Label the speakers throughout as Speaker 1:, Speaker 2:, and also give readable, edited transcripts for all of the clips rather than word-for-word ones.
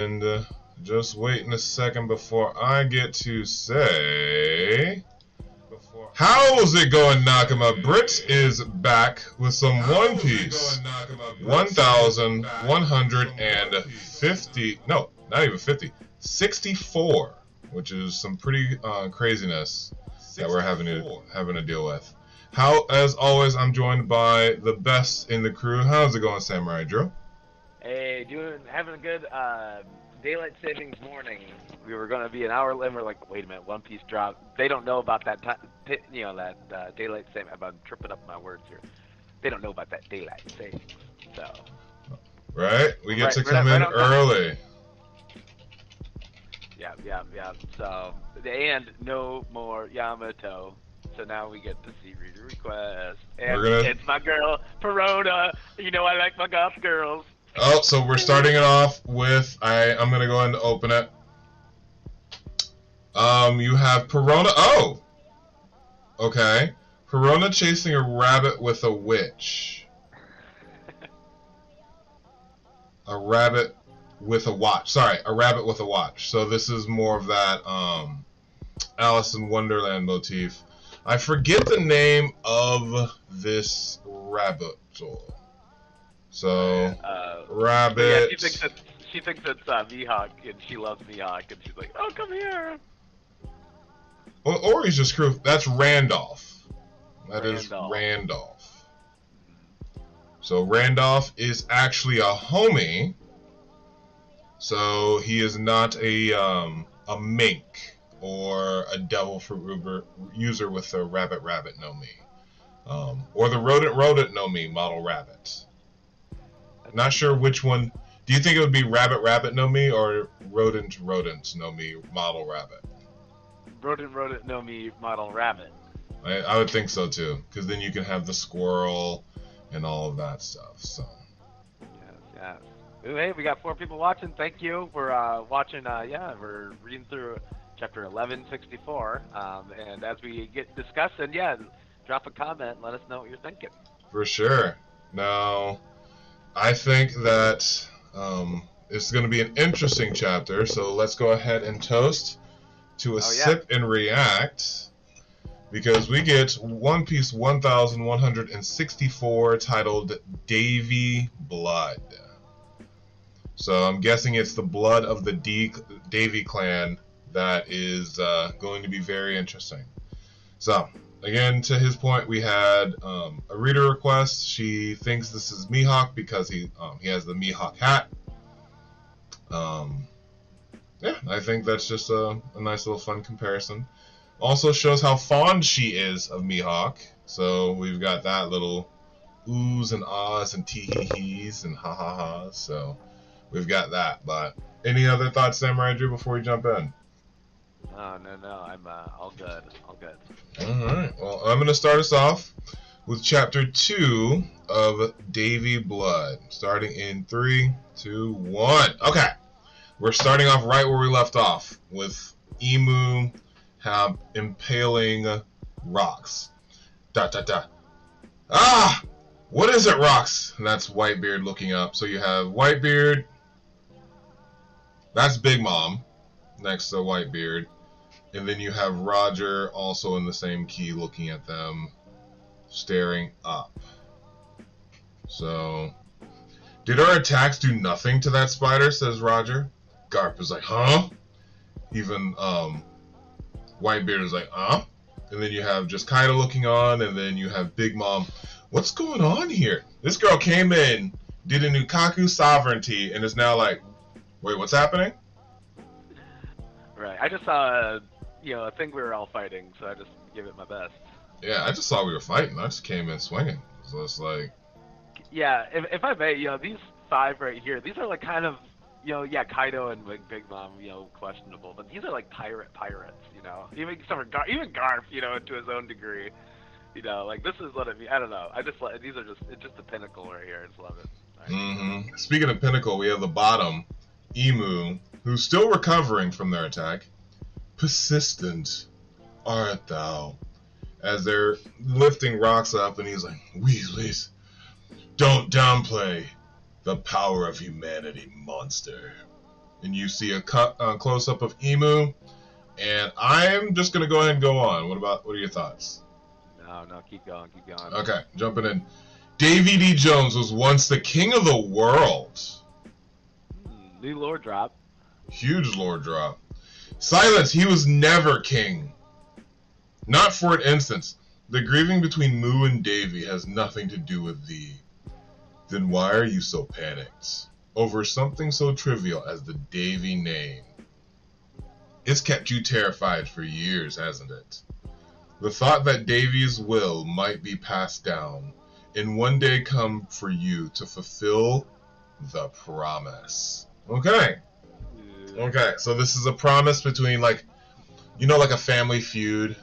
Speaker 1: And just waiting a second before I get to say... How's it going, Nakama? Brit is back with some One Piece 1150... No, not even 50. 64, which is some pretty craziness that we're having to deal with. How, as always, I'm joined by the best in the crew. How's it going, Samurai Drew?
Speaker 2: Hey, having a good daylight savings morning. We were going to be an hour late. We're like, wait a minute, One Piece dropped. They don't know about that time, that daylight savings. I'm tripping up my words here. They don't know about that daylight savings. So.
Speaker 1: Right, we get to come in early.
Speaker 2: Yeah. So, and no more Yamato. So now we get to see reader requests. And it's my girl, Perona. You know I like my goth girls.
Speaker 1: Oh, so we're starting it off with, I'm going to go ahead and open it. You have Perona. Oh! Okay. Perona chasing a rabbit with a witch. A rabbit with a watch. Sorry, a rabbit with a watch. So this is more of that Alice in Wonderland motif. I forget the name of this rabbit. So, rabbit.
Speaker 2: Yeah, she thinks it's Mihawk, and she loves Mihawk, and she's like, "Oh, come here."
Speaker 1: Or he's just crew. That's Randolph. That is Randolph. So Randolph is actually a homie. So he is not a mink or a devil fruit user with a rabbit no me, or the rodent no me model rabbit. Not sure which one. Do you think it would be rabbit no me or rodent no me model rabbit?
Speaker 2: Rodent no me model rabbit.
Speaker 1: I would think so too, because then you can have the squirrel and all of that stuff. So.
Speaker 2: Yes. Ooh, hey, we got 4 people watching. Thank you for watching. We're reading through chapter 1164, and as we get discussing, drop a comment. Let us know what you're thinking.
Speaker 1: For sure. Now, I think that it's going to be an interesting chapter, so let's go ahead and toast to a sip and react, because we get One Piece 1164 titled Davy Blood. So I'm guessing it's the blood of the Davy clan that is going to be very interesting. So, again, to his point, we had a reader request. She thinks this is Mihawk because he has the Mihawk hat. Yeah, I think that's just a nice little fun comparison. Also shows how fond she is of Mihawk. So we've got that little oohs and ahs and tee-hee-hees and ha-ha-has. So we've got that. But any other thoughts, Samurai Drew, before we jump in?
Speaker 2: Oh, no, I'm all good.
Speaker 1: Alright, well, I'm going to start us off with Chapter 2 of Davy Blood, starting in 3, 2, 1. Okay, we're starting off right where we left off, with Emu impaling rocks. Ah! What is it, rocks? And that's Whitebeard looking up. So you have Whitebeard, that's Big Mom, next to Whitebeard. And then you have Roger also in the same key looking at them, staring up. So, did our attacks do nothing to that spider, says Roger. Garp is like, huh? Even Whitebeard is like, huh? And then you have just Kaido looking on, and then you have Big Mom. What's going on here? This girl came in, did a Nukaku sovereignty, and is now like, wait, what's happening?
Speaker 2: Right, I just saw I think we were all fighting, so I just give it my best.
Speaker 1: Yeah, I just saw we were fighting. I just came in swinging. So it's like...
Speaker 2: Yeah, if I may, these 5 right here, these are like kind of, Kaido and Big Mom, questionable, but these are like pirates, Even Garp, to his own degree. Like this is what I mean. I don't know. These are it's just the pinnacle right here. I just love it.
Speaker 1: Right. Speaking of pinnacle, we have the bottom, Emu, who's still recovering from their attack. Persistent art thou, as they're lifting rocks up, and he's like, Weasleys, don't downplay the power of humanity, monster. and you see a close-up of Emu, and I'm just going to go ahead and go on. What are your thoughts?
Speaker 2: No, keep going.
Speaker 1: Okay, jumping in. Davy D. Jones was once the king of the world.
Speaker 2: New lore drop.
Speaker 1: Huge lore drop. Silence, he was never king. Not for an instance. The grieving between Moo and Davy has nothing to do with thee. Then why are you so panicked? Over something so trivial as the Davy name. It's kept you terrified for years, hasn't it? The thought that Davy's will might be passed down, and one day come for you to fulfill the promise. Okay. Okay, so this is a promise between, like, you know, like a family feud,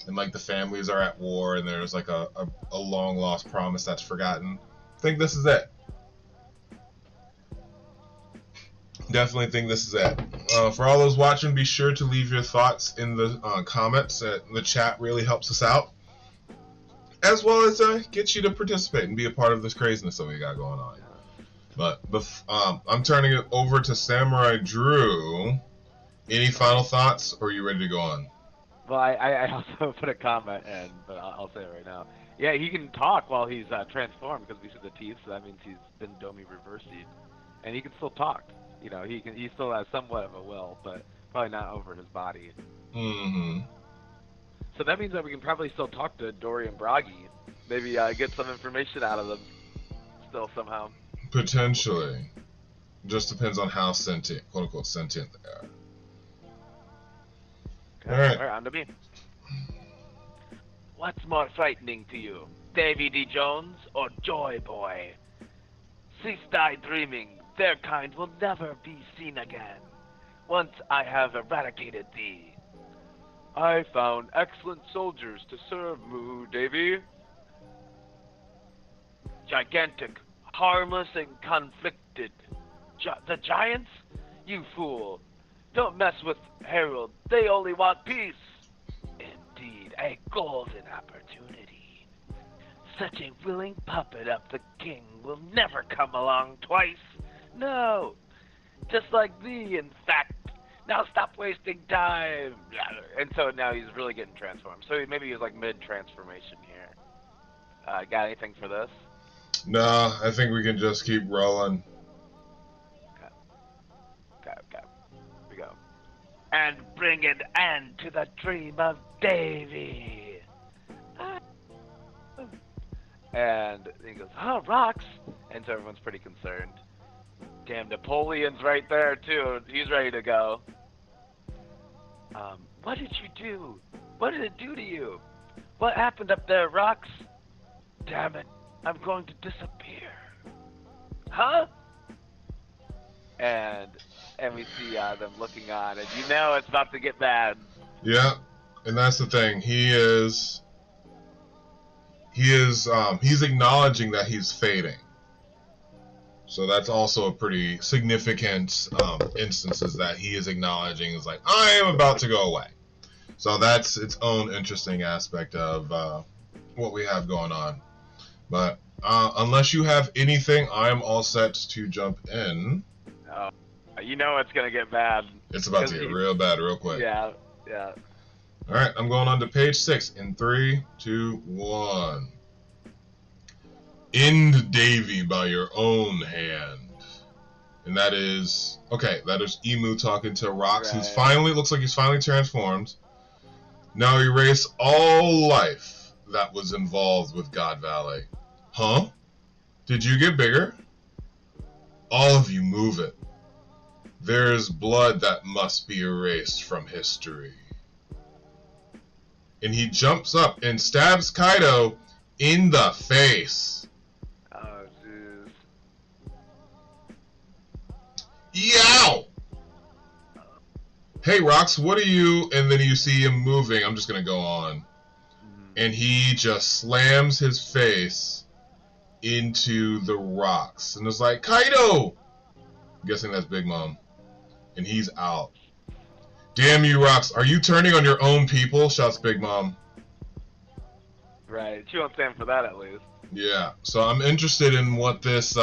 Speaker 1: and like the families are at war, and there's like a long lost promise that's forgotten. I think this is it. Definitely think this is it. For all those watching, be sure to leave your thoughts in the comments. The chat really helps us out, as well as get you to participate and be a part of this craziness that we got going on. But I'm turning it over to Samurai Drew. Any final thoughts, or are you ready to go on?
Speaker 2: Well, I also put a comment in, but I'll say it right now. Yeah, he can talk while he's transformed because we see the teeth, so that means he's been Domi reversing, and he can still talk. You know, he still has somewhat of a will, but probably not over his body.
Speaker 1: Mm-hmm.
Speaker 2: So that means that we can probably still talk to Dory and Bragi. Maybe get some information out of them still somehow.
Speaker 1: Potentially. Just depends on how sentient, quote unquote, sentient they are.
Speaker 2: Okay. All right, on to me. What's more frightening to you, Davy D. Jones or Joy Boy? Cease thy dreaming. Their kind will never be seen again. Once I have eradicated thee. I found excellent soldiers to serve Moo, Davy. Gigantic, harmless, and conflicted. The giants? You fool. Don't mess with Harold. They only want peace. Indeed, a golden opportunity. Such a willing puppet of the king will never come along twice. No. Just like thee, in fact. Now stop wasting time. And so now he's really getting transformed. So maybe he's like mid-transformation here. Got anything for this?
Speaker 1: No, I think we can just keep rolling.
Speaker 2: Okay. Here we go. And bring an end to the dream of Davy. And he goes, rocks. And so everyone's pretty concerned. Damn, Napoleon's right there, too. He's ready to go. What did you do? What did it do to you? What happened up there, Rocks? Damn it. I'm going to disappear. Huh? And we see them looking on, and you know it's about to get bad.
Speaker 1: Yeah, and that's the thing. He's acknowledging that he's fading. So that's also a pretty significant instances that he is acknowledging is like, I am about to go away. So that's its own interesting aspect of what we have going on. But unless you have anything, I'm all set to jump in.
Speaker 2: You know it's going to get bad.
Speaker 1: It's about to get real bad real quick.
Speaker 2: Yeah.
Speaker 1: Alright, I'm going on to page 6 in 3, 2, 1. End Davy by your own hand. And that is Emu talking to Rocks, who's finally, looks like he's finally transformed. Now erase all life that was involved with God Valley. Huh? Did you get bigger? All of you move it. There is blood that must be erased from history. And he jumps up and stabs Kaido in the face.
Speaker 2: Oh, jeez.
Speaker 1: Yow! Hey, Rocks, what are you? And then you see him moving. I'm just going to go on. And he just slams his face into the rocks. And it's like, Kaido! I'm guessing that's Big Mom. And he's out. Damn you, Rocks. Are you turning on your own people? Shouts Big Mom.
Speaker 2: Right. She won't stand for that, at least.
Speaker 1: Yeah. So I'm interested in what this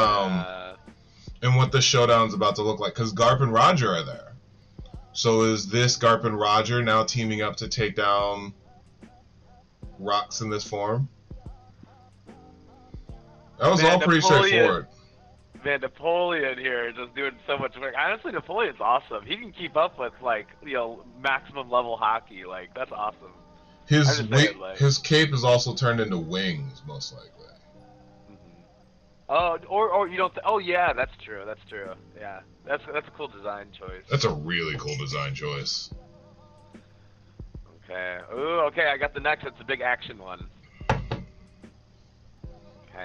Speaker 1: and what the showdown's about to look like, because Garp and Roger are there. So is this Garp and Roger now teaming up to take down Rocks in this form? That was all pretty straightforward.
Speaker 2: Man, Napoleon here just doing so much work. Honestly, Napoleon's awesome. He can keep up with, like, you know, maximum level hockey. Like, that's awesome.
Speaker 1: His cape is also turned into wings, most likely.
Speaker 2: Oh, or you don't. Oh yeah, that's true. That's true. Yeah, that's a cool design choice.
Speaker 1: That's a really cool design choice.
Speaker 2: Okay. Ooh, okay. I got the next. It's a big action one. Okay,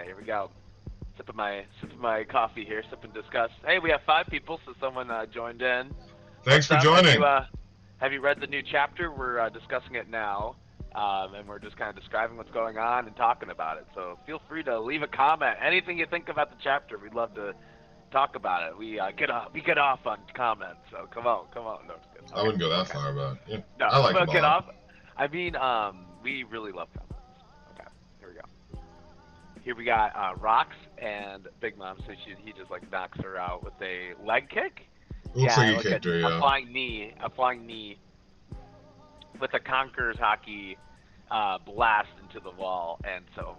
Speaker 2: here we go. Sip of my coffee here. Sip and discuss. Hey, we have 5 people, so someone joined in.
Speaker 1: Thanks for joining.
Speaker 2: Have you read the new chapter? We're discussing it now. And we're just kind of describing what's going on and talking about it. So feel free to leave a comment. Anything you think about the chapter, we'd love to talk about it. We get off on comments. So come on. No, just kidding. Okay.
Speaker 1: I wouldn't go that far, but yeah,
Speaker 2: no,
Speaker 1: I like
Speaker 2: get off. I mean, we really love comments. Okay, here we go. Here we got Rocks and Big Mom. So he just like knocks her out with a leg kick.
Speaker 1: Looks like he kicked her. Yeah.
Speaker 2: A flying knee. With a Conqueror's hockey blast into the wall, and so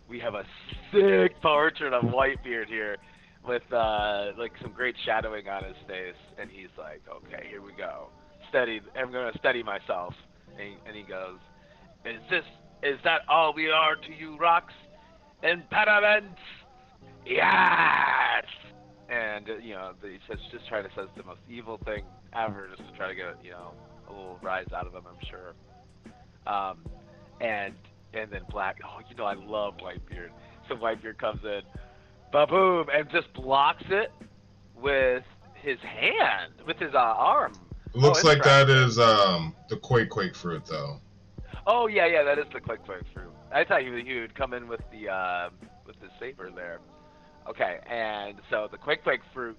Speaker 2: we have a sick portrait of Whitebeard here with like some great shadowing on his face, and he's like, okay, here we go, steady, I'm gonna steady myself, and he goes, is that all we are to you, Rocks? Impediments? Yes! And he says, just trying to say the most evil thing ever, just to try to get, a little rise out of him, I'm sure. And then Black, I love Whitebeard. So Whitebeard comes in, ba-boom, and just blocks it with his hand, with his arm.
Speaker 1: Looks like that is the Quake fruit, though.
Speaker 2: Oh yeah, that is the Quake fruit. I thought he would come in with the saber there. Okay, and so the Quake fruit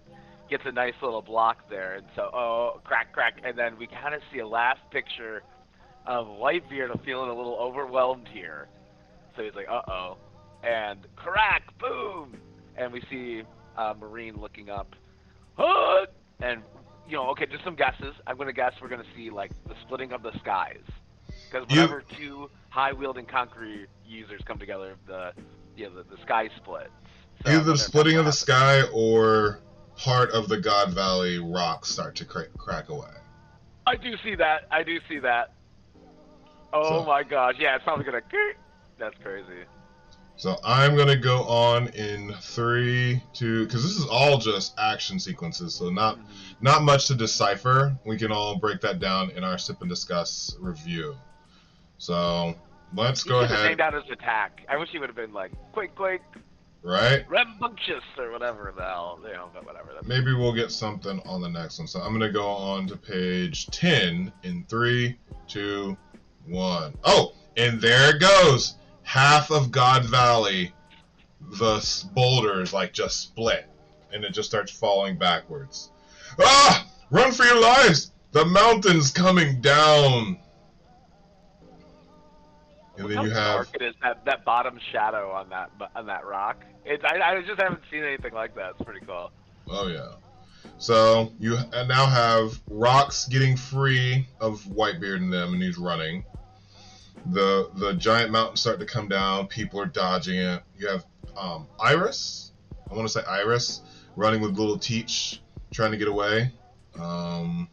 Speaker 2: gets a nice little block there, and so crack, and then we kind of see a last picture of Whitebeard feeling a little overwhelmed here. So he's like, uh-oh, and crack, boom, and we see Marine looking up, and okay, just some guesses. I'm gonna guess we're gonna see like the splitting of the skies, because whenever 2 high-wielding Conqueror users come together, the sky splits. So
Speaker 1: either the splitting of the sky or part of the God Valley rocks start to crack away.
Speaker 2: I do see that. Oh my gosh, yeah, it's probably gonna. That's crazy.
Speaker 1: So I'm gonna go on in 3, 2, because this is all just action sequences, so not much to decipher. We can all break that down in our sip and discuss review. So let's go ahead.
Speaker 2: Named out his attack. I wish he would have been like Quake.
Speaker 1: Right?
Speaker 2: Rambunctious or whatever the hell, but whatever.
Speaker 1: Maybe we'll get something on the next one. So I'm going to go on to page 10 in 3, 2, 1. Oh, and there it goes. Half of God Valley, the boulders like just split, and it just starts falling backwards. Ah! Run for your lives! The mountain's coming down! And then you have
Speaker 2: dark it is, that bottom shadow on that rock. I just haven't seen anything like that. It's pretty cool.
Speaker 1: Oh yeah. So you now have Rocks getting free of Whitebeard and them, and he's running. The giant mountains start to come down. People are dodging it. You have Iris. I want to say Iris running with little Teech, trying to get away. And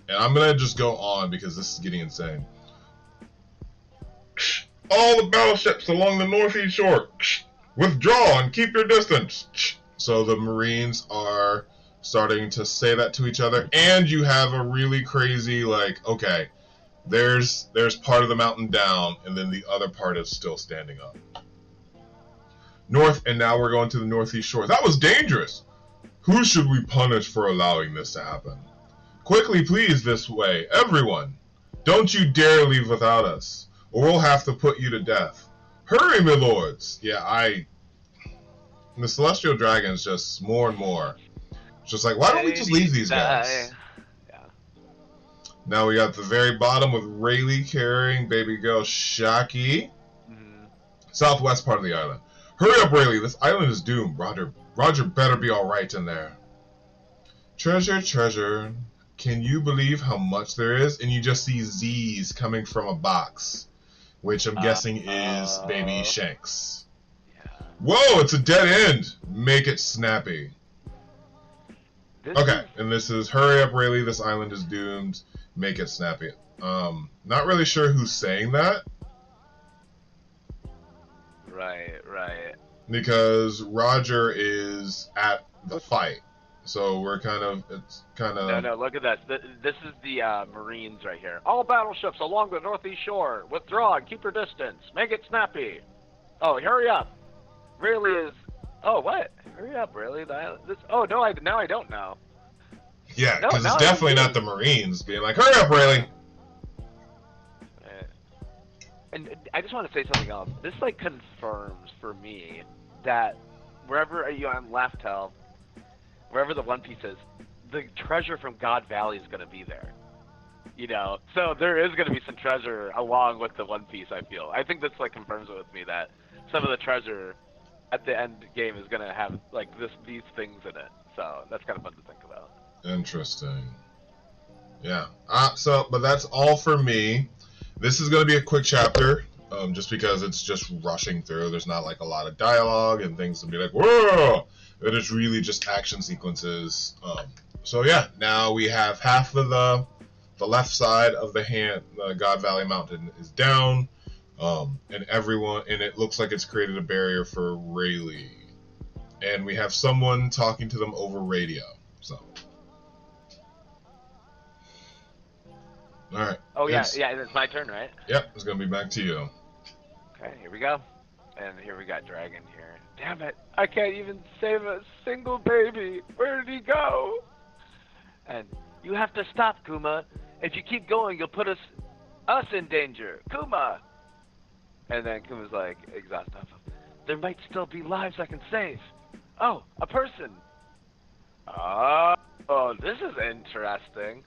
Speaker 1: I'm gonna just go on because this is getting insane. All the battleships along the northeast shore, withdraw and keep your distance. So the Marines are starting to say that to each other, and you have a really crazy, like, okay, there's part of the mountain down, and then the other part is still standing up. North, and now we're going to the northeast shore. That was dangerous. Who should we punish for allowing this to happen? Quickly, please, this way, everyone. Don't you dare leave without us, or we'll have to put you to death. Hurry, my lords! Yeah, the Celestial Dragon's just more and more. It's just like, why don't we just leave these guys?
Speaker 2: Yeah.
Speaker 1: Now we got the very bottom with Rayleigh carrying baby girl Shaki. Southwest part of the island. Hurry up, Rayleigh. This island is doomed. Roger better be alright in there. Treasure, treasure. Can you believe how much there is? And you just see Z's coming from a box, which I'm guessing is baby Shanks. Yeah. Whoa, it's a dead end. Make it snappy. Okay, and this is hurry up, Rayleigh. This island is doomed. Make it snappy. Not really sure who's saying that.
Speaker 2: Right.
Speaker 1: Because Roger is at the fight. So we're it's kind of...
Speaker 2: No, look at this. This is the Marines right here. All battleships along the northeast shore. Withdraw and keep your distance. Make it snappy. Oh, hurry up. Rayleigh is... Oh, what? Hurry up, Rayleigh. Oh, no, now I don't know.
Speaker 1: Yeah, because it's definitely not the Marines being like, hurry up, Rayleigh.
Speaker 2: And I just want to say something else. This, like, confirms for me that wherever you're on Laftel, wherever the One Piece is, the treasure from God Valley is going to be there. You know? So there is going to be some treasure along with the One Piece, I feel. I think this, like, confirms it with me that some of the treasure at the end game is going to have, like, these things in it. So that's kind of fun to think about.
Speaker 1: Interesting. Yeah. But that's all for me. This is going to be a quick chapter, just because it's just rushing through. There's not, like, a lot of dialogue and things to be like, whoa! It is really just action sequences. So yeah, now we have half of the left side of the God Valley Mountain is down, and it looks like it's created a barrier for Rayleigh. And we have someone talking to them over radio. So. Alright.
Speaker 2: Oh, yeah, it's my turn, right?
Speaker 1: Yep, it's going to be back to you.
Speaker 2: Okay, here we go. And here we got Dragon here. Damn it, I can't even save a single baby. Where did he go? And you have to stop, KUMA. If you keep going, you'll put us in danger. KUMA! And then KUMA's like, exhausted. There might still be lives I can save. Oh, a person. Oh, this is interesting.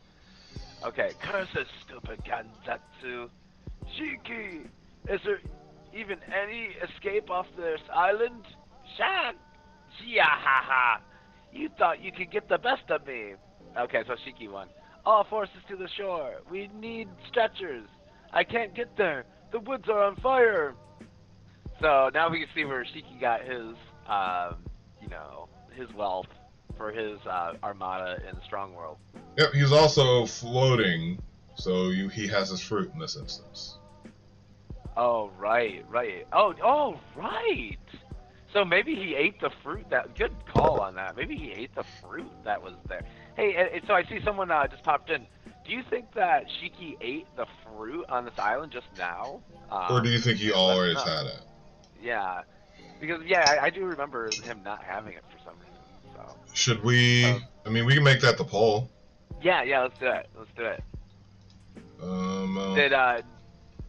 Speaker 2: Okay, curse this stupid Kanzatsu. Shiki, is there even any escape off this island? Shan! Jiahaha! You thought you could get the best of me. Okay, so Shiki won. All forces to the shore. We need stretchers. I can't get there. The woods are on fire. So now we can see where Shiki got his, his wealth for his armada in Strong World.
Speaker 1: Yep, he's also floating, so he has his fruit in this instance.
Speaker 2: Oh, right. Oh, right. So maybe he ate the fruit good call on that. Maybe he ate the fruit that was there. Hey, so I see someone just popped in. Do you think that Shiki ate the fruit on this island just now?
Speaker 1: Or do you think he always had it?
Speaker 2: Yeah. Because, yeah, I do remember him not having it for some reason. So.
Speaker 1: Should we... we can make that the poll.
Speaker 2: Yeah, let's do it.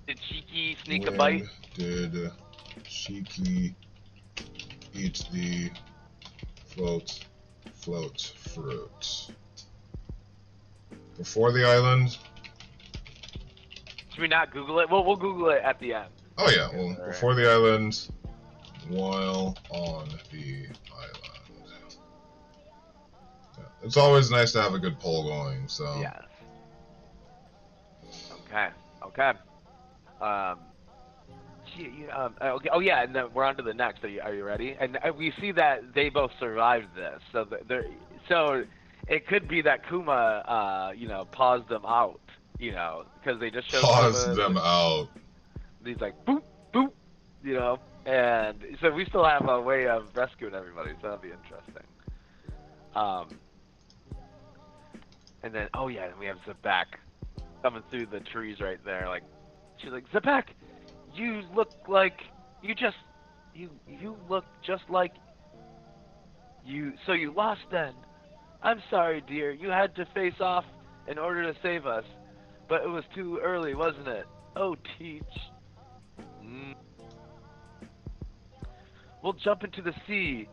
Speaker 2: Did Shiki sneak a bite?
Speaker 1: Did Shiki eat the float fruit? Before the island?
Speaker 2: Should we not Google it? Well, we'll Google it at the end.
Speaker 1: Oh yeah, well, before the island, while on the island. Yeah. It's always nice to have a good poll going, so...
Speaker 2: Yes. Okay. Oh yeah, and then we're on to the next. Are you ready? And we see that they both survived this, so it could be that KUMA, paused them out, because they just showed
Speaker 1: paused them out.
Speaker 2: He's like boop boop, and so we still have a way of rescuing everybody, so that'll be interesting. And then we have Zabak coming through the trees right there, like she's like, Zabak, you look like you look just like you. So you lost then. I'm sorry, dear. You had to face off in order to save us, but it was too early, wasn't it? Oh, Teech. We'll jump into the sea.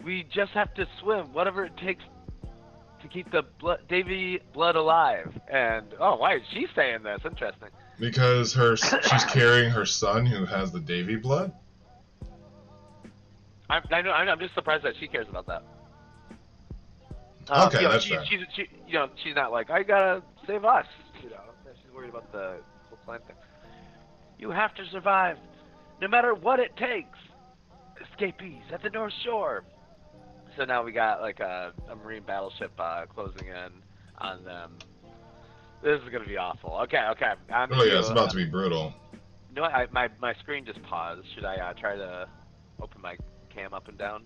Speaker 2: We just have to swim, whatever it takes to keep the Davy blood alive. And why is she saying this? Interesting.
Speaker 1: Because she's carrying her son who has the Davy blood.
Speaker 2: I'm just surprised that she cares about that.
Speaker 1: Okay,
Speaker 2: you know,
Speaker 1: that's fair.
Speaker 2: She's not like, I gotta save us. You know, she's worried about the whole clan thing. You have to survive, no matter what it takes. Escapees at the North Shore. So now we got like a marine battleship closing in on them. This is gonna be awful. Okay.
Speaker 1: Oh yeah, it's about to be brutal.
Speaker 2: You know what? My screen just paused. Should I try to open my cam up and down?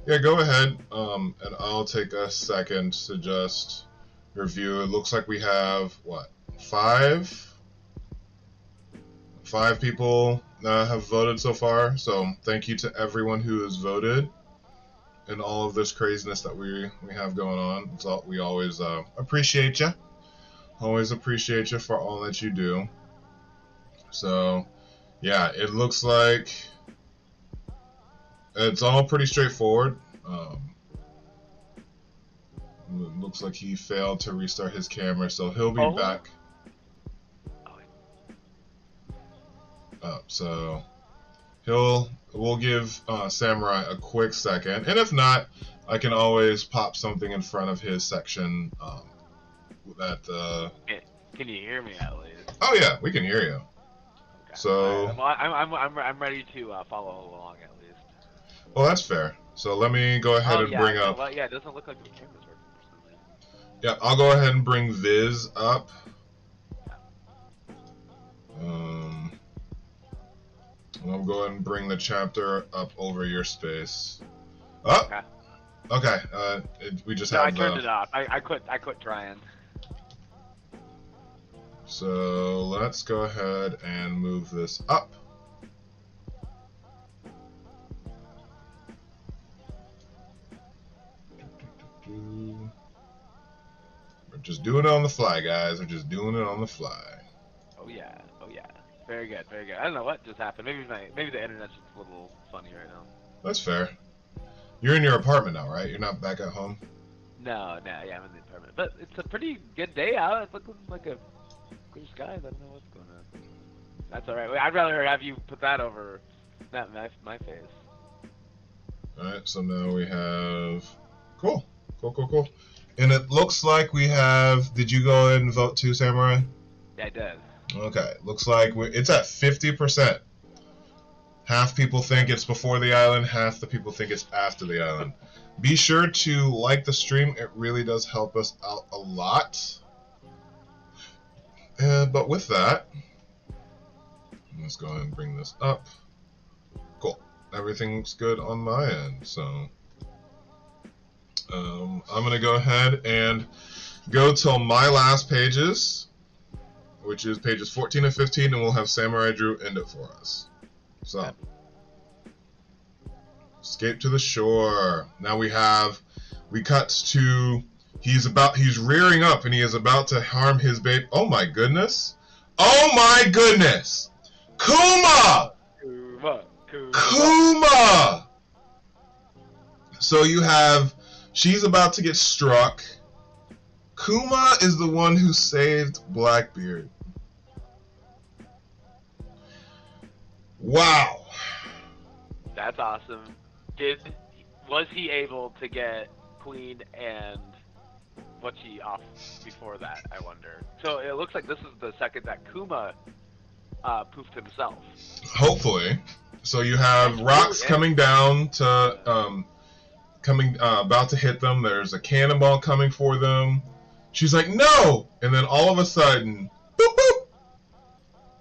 Speaker 1: Yeah, go ahead. And I'll take a second to just review. It looks like we have what, five people have voted so far. So thank you to everyone who has voted in all of this craziness that we have going on. We always appreciate you. Always appreciate you for all that you do. So yeah, it looks like it's all pretty straightforward. It looks like he failed to restart his camera, so he'll be back. So we'll give Samurai a quick second, and if not, I can always pop something in front of his section.
Speaker 2: Can you hear me at least?
Speaker 1: Oh yeah, we can hear you.
Speaker 2: Okay.
Speaker 1: So
Speaker 2: I'm ready to follow along at least.
Speaker 1: Well, that's fair. So let me go ahead and bring up.
Speaker 2: Well, yeah, it doesn't look like the camera's working for some reason.
Speaker 1: Yeah, I'll go ahead and bring Viz up. I'll go ahead and bring the chapter up over your space. Oh! Okay. We just have.
Speaker 2: I turned it off. I quit trying.
Speaker 1: So let's go ahead and move this up. We're just doing it on the fly, guys. We're just doing it on the fly.
Speaker 2: Oh yeah. Very good. I don't know what just happened. Maybe the internet's just a little funny right now.
Speaker 1: That's fair. You're in your apartment now, right? You're not back at home?
Speaker 2: No, yeah, I'm in the apartment. But it's a pretty good day out. It's looking like a clear skies. I don't know what's going on. That's alright. I'd rather have you put that over my face.
Speaker 1: Alright, so now we have... Cool. And it looks like we have... Did you go ahead and vote too, Samurai?
Speaker 2: Yeah, I did.
Speaker 1: Okay, looks like it's at 50%. Half people think it's before the island, half the people think it's after the island. Be sure to like the stream, it really does help us out a lot. But with that, let's go ahead and bring this up. Cool, everything looks good on my end, so I'm going to go ahead and go till my last pages, which is pages 14 and 15, and we'll have Samurai Drew end it for us. So, escape to the shore. Now we cut to, he's rearing up and he is about to harm his baby. Oh my goodness. KUMA! So she's about to get struck. KUMA is the one who saved Blackbeard. Wow.
Speaker 2: That's awesome. Was he able to get Queen and Butchie off before that, I wonder? So it looks like this is the second that KUMA poofed himself.
Speaker 1: Hopefully. So you have rocks coming down to about to hit them. There's a cannonball coming for them. She's like, no! And then all of a sudden, boop boop!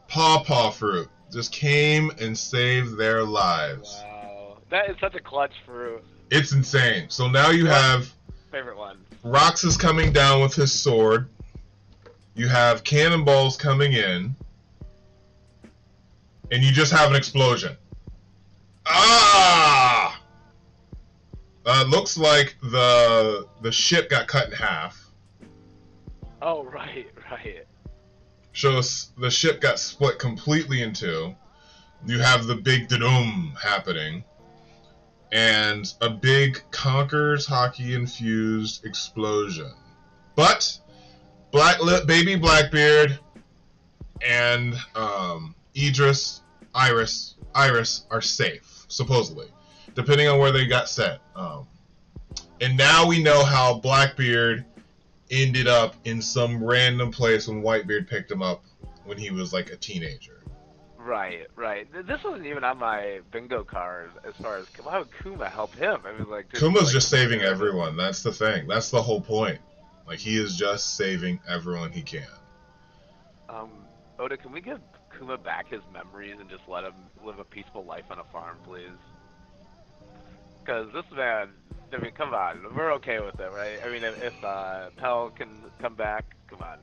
Speaker 1: Pawpaw fruit just came and saved their lives.
Speaker 2: Wow. That is such a clutch fruit.
Speaker 1: It's insane. So now you have...
Speaker 2: Favorite one.
Speaker 1: Rox is coming down with his sword. You have cannonballs coming in. And you just have an explosion. Ah! Looks like the ship got cut in half.
Speaker 2: Oh, right.
Speaker 1: Shows the ship got split completely in two. You have the big da-dum happening. And a big Conker's hockey infused explosion. But baby Blackbeard and Iris are safe, supposedly. depending on where they got set. And now we know how Blackbeard ended up in some random place when Whitebeard picked him up when he was like a teenager.
Speaker 2: Right. This wasn't even on my bingo card as far as why would Kuma help him? I mean, like
Speaker 1: Kuma's just saving everyone. That's the thing. That's the whole point. Like he is just saving everyone he can.
Speaker 2: Oda, can we give Kuma back his memories and just let him live a peaceful life on a farm, please? Because this man, I mean, come on, we're okay with it, right? I mean, if Pell can come back, come on,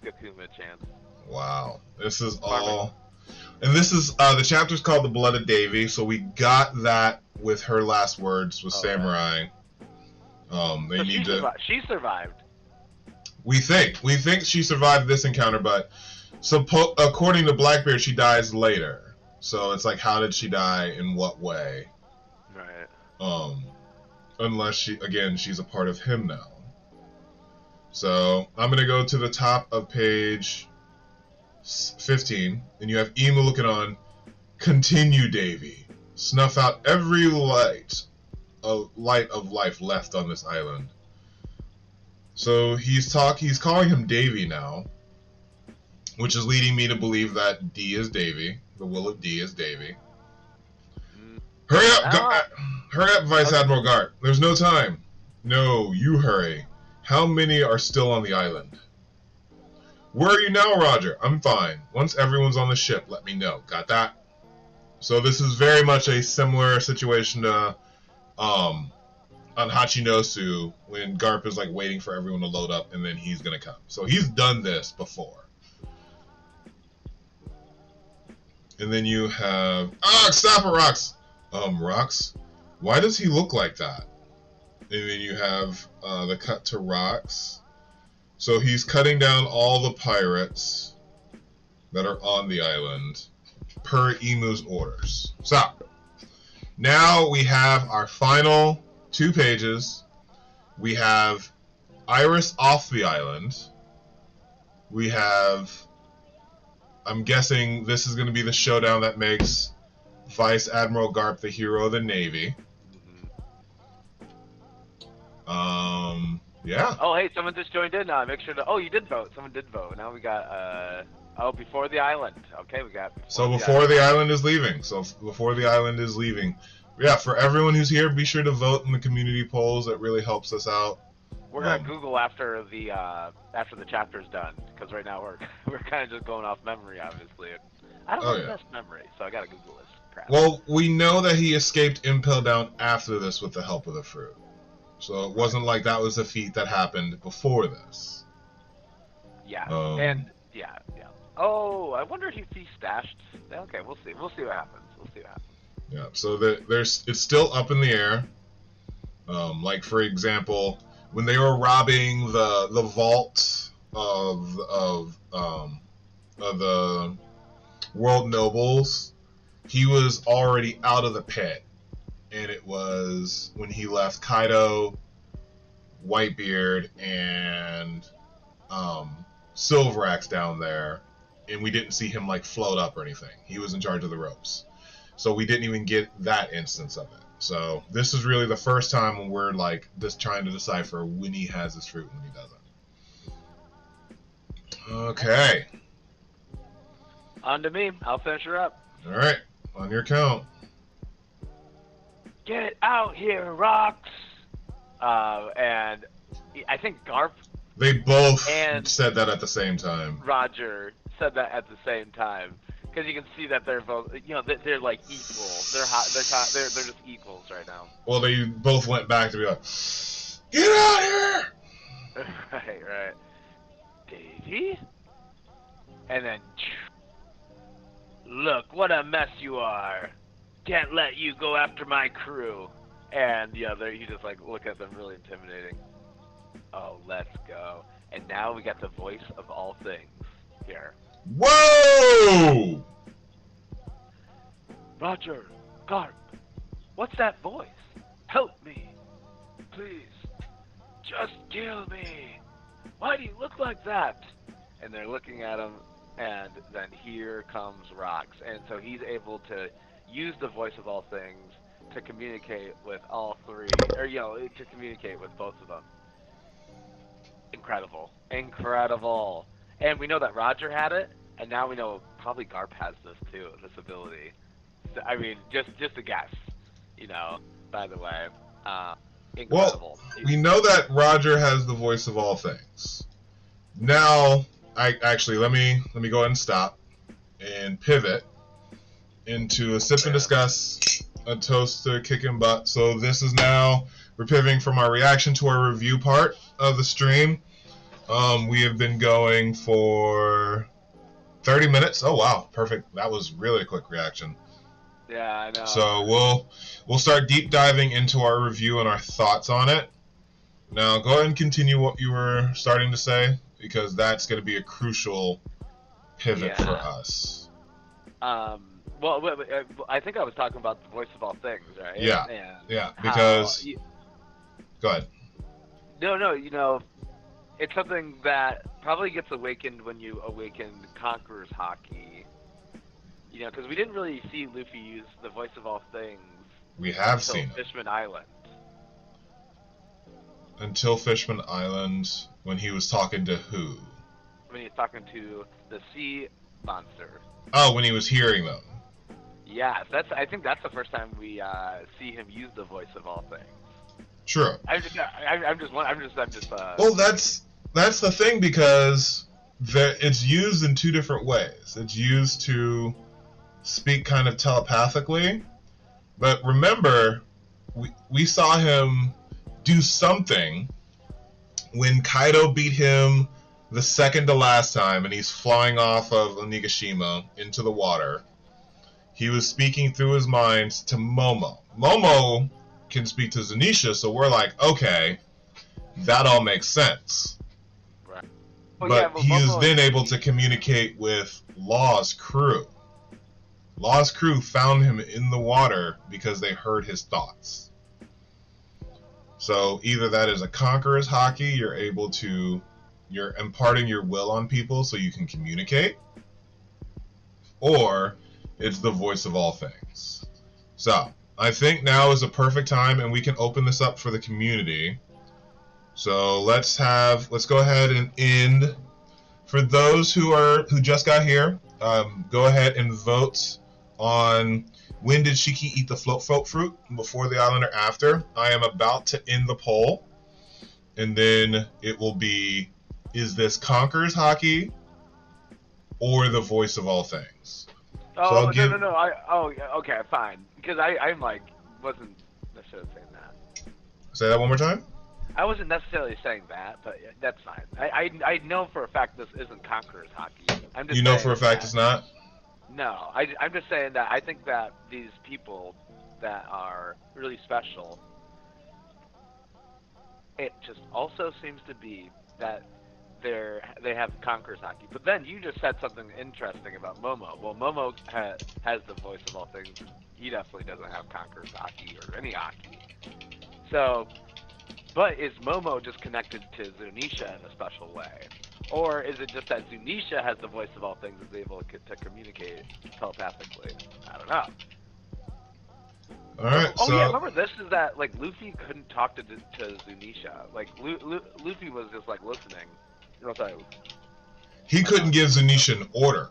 Speaker 2: give Kuma a chance.
Speaker 1: Wow, this is all, and this is the chapter's called "The Blood of Davy," so we got that with her last words with Samurai. They need to.
Speaker 2: She survived.
Speaker 1: We think she survived this encounter, but according to Blackbeard, she dies later. So it's like, how did she die? In what way?
Speaker 2: Right.
Speaker 1: Unless she's a part of him now. So I'm gonna go to the top of page 15, and you have Emu looking on. Continue, Davy. Snuff out every light of life left on this island. So he's calling him Davy now, which is leading me to believe that D is Davy. The will of D is Davy. Hurry up! Hurry up, Vice Admiral Garp. There's no time. No, you hurry. How many are still on the island? Where are you now, Roger? I'm fine. Once everyone's on the ship, let me know. Got that? So this is very much a similar situation to on Hachinosu when Garp is like waiting for everyone to load up and then he's gonna come. So he's done this before. And then you have stop it, Rox! Rox? Why does he look like that? And then you have the cut to Rox. So he's cutting down all the pirates that are on the island per Emu's orders. So now we have our final 2 pages. We have Iris off the island. We have, I'm guessing this is going to be the showdown that makes Vice Admiral Garp the hero of the Navy. Yeah.
Speaker 2: Oh, hey, someone just joined in now. Make sure to. Oh, you did vote. Someone did vote. Now we got. Before the island. Okay, we got.
Speaker 1: Before the island is leaving. Yeah, for everyone who's here, be sure to vote in the community polls. It really helps us out.
Speaker 2: We're gonna Google after the chapter's done, because right now we're kind of just going off memory, obviously. I don't have the best memory, so I gotta Google this crap.
Speaker 1: Well, we know that he escaped Impel Down after this with the help of the fruit. So it wasn't like that was a feat that happened before this.
Speaker 2: Yeah, yeah. Oh, I wonder if he stashed. Okay, we'll see. We'll see what happens.
Speaker 1: Yeah. So it's still up in the air. Like for example, when they were robbing the vault of the world nobles, he was already out of the pit. And it was when he left Kaido, Whitebeard, and Silverax down there, and we didn't see him like float up or anything. He was in charge of the ropes, so we didn't even get that instance of it. So this is really the first time when we're like just trying to decipher when he has his fruit and when he doesn't. Okay.
Speaker 2: On to me. I'll finish her up.
Speaker 1: All right, on your count.
Speaker 2: Get out here, Rocks! And I think Garp.
Speaker 1: They both said that at the same time.
Speaker 2: Roger said that at the same time, because you can see that they're both, they're like equal. They're just equals right now.
Speaker 1: Well, they both went back to be like, "Get out here!"
Speaker 2: Right. Davy? And then, look, what a mess you are. Can't let you go after my crew. And you just like look at them really intimidating. Oh, let's go. And now we got the voice of all things here.
Speaker 1: Whoa!
Speaker 2: Roger, Garp, what's that voice? Help me. Please. Just kill me. Why do you look like that? And they're looking at him, and then here comes Rox. And so he's able to use the voice of all things to communicate with all three, or to communicate with both of them. Incredible, incredible. And we know that Roger had it, and now we know probably Garp has this too, this ability. So, I mean, just a guess, By the way, incredible.
Speaker 1: Well, we know that Roger has the voice of all things. Now, let me go ahead and stop and pivot into a sip and discuss, a toast to kicking butt. So this is now, we're pivoting from our reaction to our review part of the stream. We have been going for 30 minutes. Oh wow, perfect. That was really a quick reaction.
Speaker 2: Yeah, I know.
Speaker 1: So we'll start deep diving into our review and our thoughts on it. Now go ahead and continue what you were starting to say, because that's going to be a crucial pivot for us.
Speaker 2: Well, I think I was talking about the voice of all things, right?
Speaker 1: Yeah, because... Go ahead.
Speaker 2: No, it's something that probably gets awakened when you awaken Conqueror's Haki. Because we didn't really see Luffy use the voice of all things.
Speaker 1: We have seen
Speaker 2: Fishman Island.
Speaker 1: Until Fishman Island, when he was talking to who?
Speaker 2: When he was talking to the sea monster.
Speaker 1: Oh, when he was hearing them.
Speaker 2: Yes, I think that's the first time we see him use the voice of all things.
Speaker 1: True.
Speaker 2: I'm just.
Speaker 1: Well, that's the thing, because it's used in two different ways. It's used to speak kind of telepathically, but remember, we saw him do something when Kaido beat him the second to last time, and he's flying off of Onigashima into the water. He was speaking through his mind to Momo. Momo can speak to Zunisha, so we're like, okay, that all makes sense.
Speaker 2: Right.
Speaker 1: But he has been able to communicate with Law's crew. Law's crew found him in the water because they heard his thoughts. So either that is a Conqueror's Haki, you're imparting your will on people so you can communicate, or it's the voice of all things. So I think now is a perfect time, and we can open this up for the community. So let's go ahead and end. For those who just got here, go ahead and vote on when did Shiki eat the float fruit, before the island or after. I am about to end the poll, and then it will be, is this Conqueror's Haki or the voice of all things?
Speaker 2: Oh, so no. Okay, fine. Because I'm like, wasn't necessarily saying that.
Speaker 1: Say that one more time?
Speaker 2: I wasn't necessarily saying that, but that's fine. I know for a fact this isn't Conqueror's Haki.
Speaker 1: You know for a fact it's not?
Speaker 2: No, I'm just saying that I think that these people that are really special, it just also seems to be that they have Conqueror's Haki. But then you just said something interesting about Momo. Well, Momo has the voice of all things. He definitely doesn't have Conqueror's Haki or any Haki. So, but is Momo just connected to Zunisha in a special way? Or is it just that Zunisha has the voice of all things and is able to communicate telepathically? I don't know.
Speaker 1: Alright,
Speaker 2: yeah, remember this is that, like, Luffy couldn't talk to Zunisha. Like, Luffy was just, like, listening.
Speaker 1: He couldn't give Zunisha an order.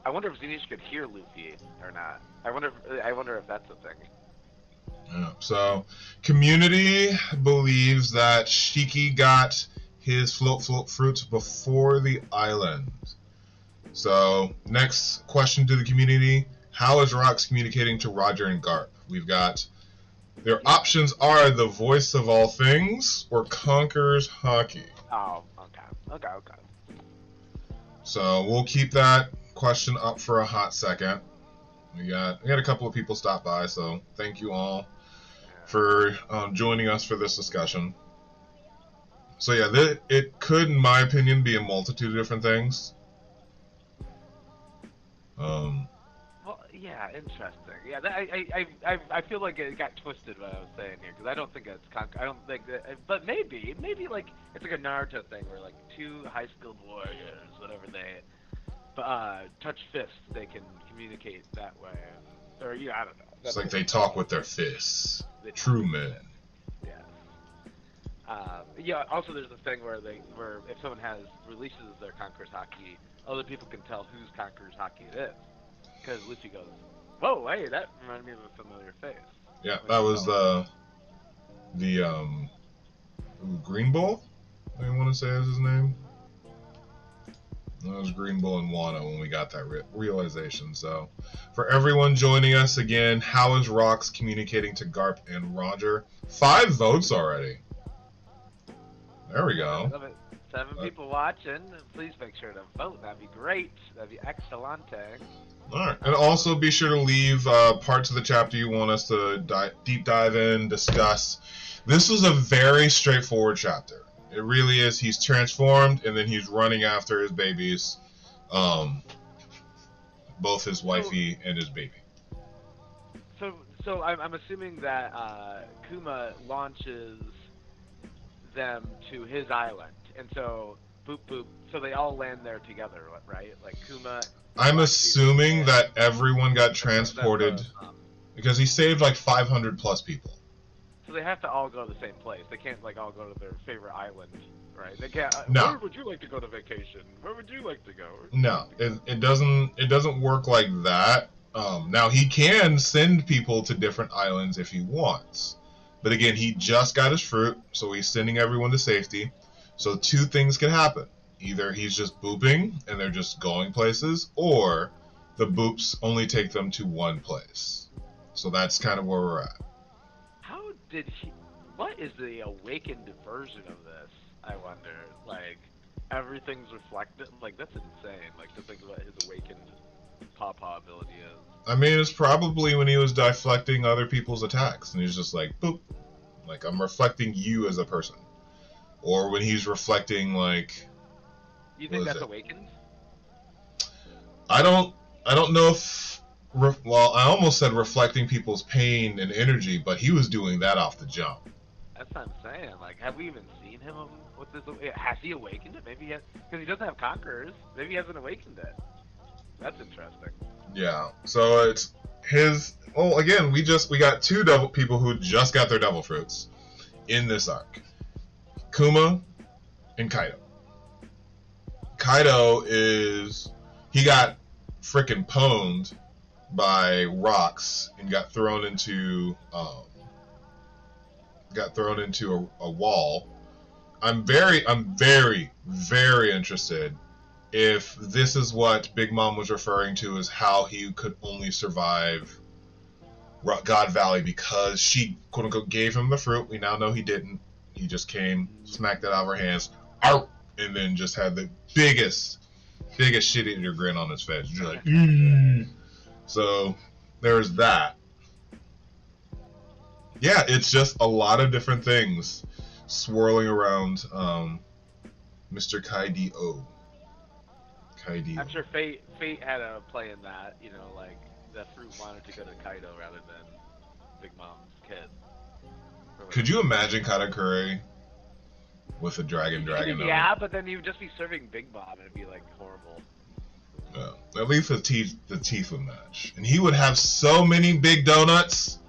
Speaker 2: I wonder if Zunisha could hear Luffy or not. I wonder if that's a thing.
Speaker 1: Yeah, so, community believes that Shiki got his float fruits before the island. So, next question to the community: how is Rocks communicating to Roger and Garp? We've got, their options are the voice of all things or Conqueror's Haki.
Speaker 2: Oh, okay.
Speaker 1: So we'll keep that question up for a hot second. We got a couple of people stop by, so thank you all for joining us for this discussion. So yeah, it could, in my opinion, be a multitude of different things.
Speaker 2: Well, yeah, interesting. Yeah, I feel like it got twisted what I was saying here, because I don't think it's I don't think that, but maybe like it's like a Naruto thing where like two high-skilled warriors, whatever touch fists, they can communicate that way, or I don't know.
Speaker 1: It's like they talk with their fists. True men.
Speaker 2: Yeah. Also, there's a thing where if someone releases their Conqueror's Haki, other people can tell whose Conqueror's Haki it is. Because Luffy goes, "Whoa, hey, that reminded me of a familiar face."
Speaker 1: Yeah, that was the Green Bull. I want to say is his name. That was Green Bull and Wano when we got that realization. So, for everyone joining us again, how is Rox communicating to Garp and Roger? 5 votes already. There we go.
Speaker 2: 7 people watching. Please make sure to vote. That'd be great. That'd be excellente.
Speaker 1: Alright. And also be sure to leave parts of the chapter you want us to deep dive in, discuss. This was a very straightforward chapter. It really is. He's transformed, and then he's running after his babies. Both his wifey and his baby.
Speaker 2: So I'm assuming that KUMA launches them to his island, and so boop boop. So they all land there together, right? Like KUMA.
Speaker 1: I'm assuming that everyone got transported because he saved like 500 plus people.
Speaker 2: So they have to all go to the same place. They can't like all go to their favorite island, right? They can't.
Speaker 1: No.
Speaker 2: Where would you like to go to vacation? Where would you like to go?
Speaker 1: No, it doesn't work like that. Now he can send people to different islands if he wants, but again, he just got his fruit, so he's sending everyone to safety. So 2 things can happen: either he's just booping and they're just going places, or the boops only take them to one place. So that's kind of where we're at.
Speaker 2: What is the awakened version of this? I wonder. Like, everything's reflected. Like, that's insane. Like, to think about his awakened Pawpaw ability is.
Speaker 1: I mean, it's probably when he was deflecting other people's attacks, and he's just like, boop. Like, I'm reflecting you as a person. Or when he's reflecting, like...
Speaker 2: You think that's awakened?
Speaker 1: I don't know if... Well, I almost said reflecting people's pain and energy, but he was doing that off the jump.
Speaker 2: That's what I'm saying. Like, have we even seen him with this? Has he awakened it? Maybe because he doesn't have conquerors. Maybe he hasn't awakened it. That's interesting.
Speaker 1: Yeah. So it's his. Well, again, we got 2 people who just got their devil fruits in this arc: KUMA and Kaido. Kaido he got frickin' pwned by rocks and got thrown into a wall. I'm very, very interested if this is what Big Mom was referring to as how he could only survive God Valley because she quote unquote gave him the fruit. We now know he didn't. He just came, smacked it out of her hands, out, and then just had the biggest shit eater grin on his face. Just like, So there's that. Yeah, it's just a lot of different things swirling around Mr. Kaido.
Speaker 2: I'm sure Fate had a play in that, you know, like the fruit wanted to go to Kaido rather than Big Mom's kid.
Speaker 1: Could you imagine Katakuri with a dragon?
Speaker 2: Yeah, but then he would just be serving Big Mom and it'd be like horrible.
Speaker 1: Yeah, at least the teeth would match. And he would have so many big donuts.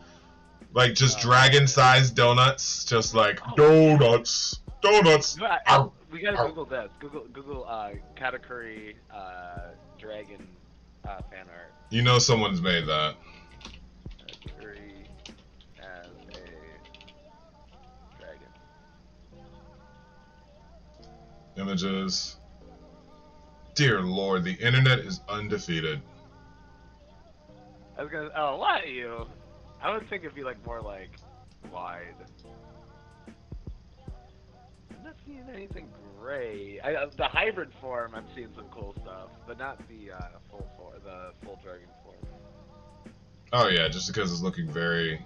Speaker 1: Like just dragon-sized donuts. Just like donuts. Donuts.
Speaker 2: We gotta Google this. Google Katakuri dragon fan art.
Speaker 1: You know someone's made that.
Speaker 2: Katakuri as a dragon.
Speaker 1: Images. Dear Lord, the internet is undefeated.
Speaker 2: I was gonna. Oh, why you? I would think it'd be like more like wide. I'm not seeing anything great. The hybrid form, I'm seeing some cool stuff, but not the full dragon form.
Speaker 1: Oh yeah, just because it's looking very,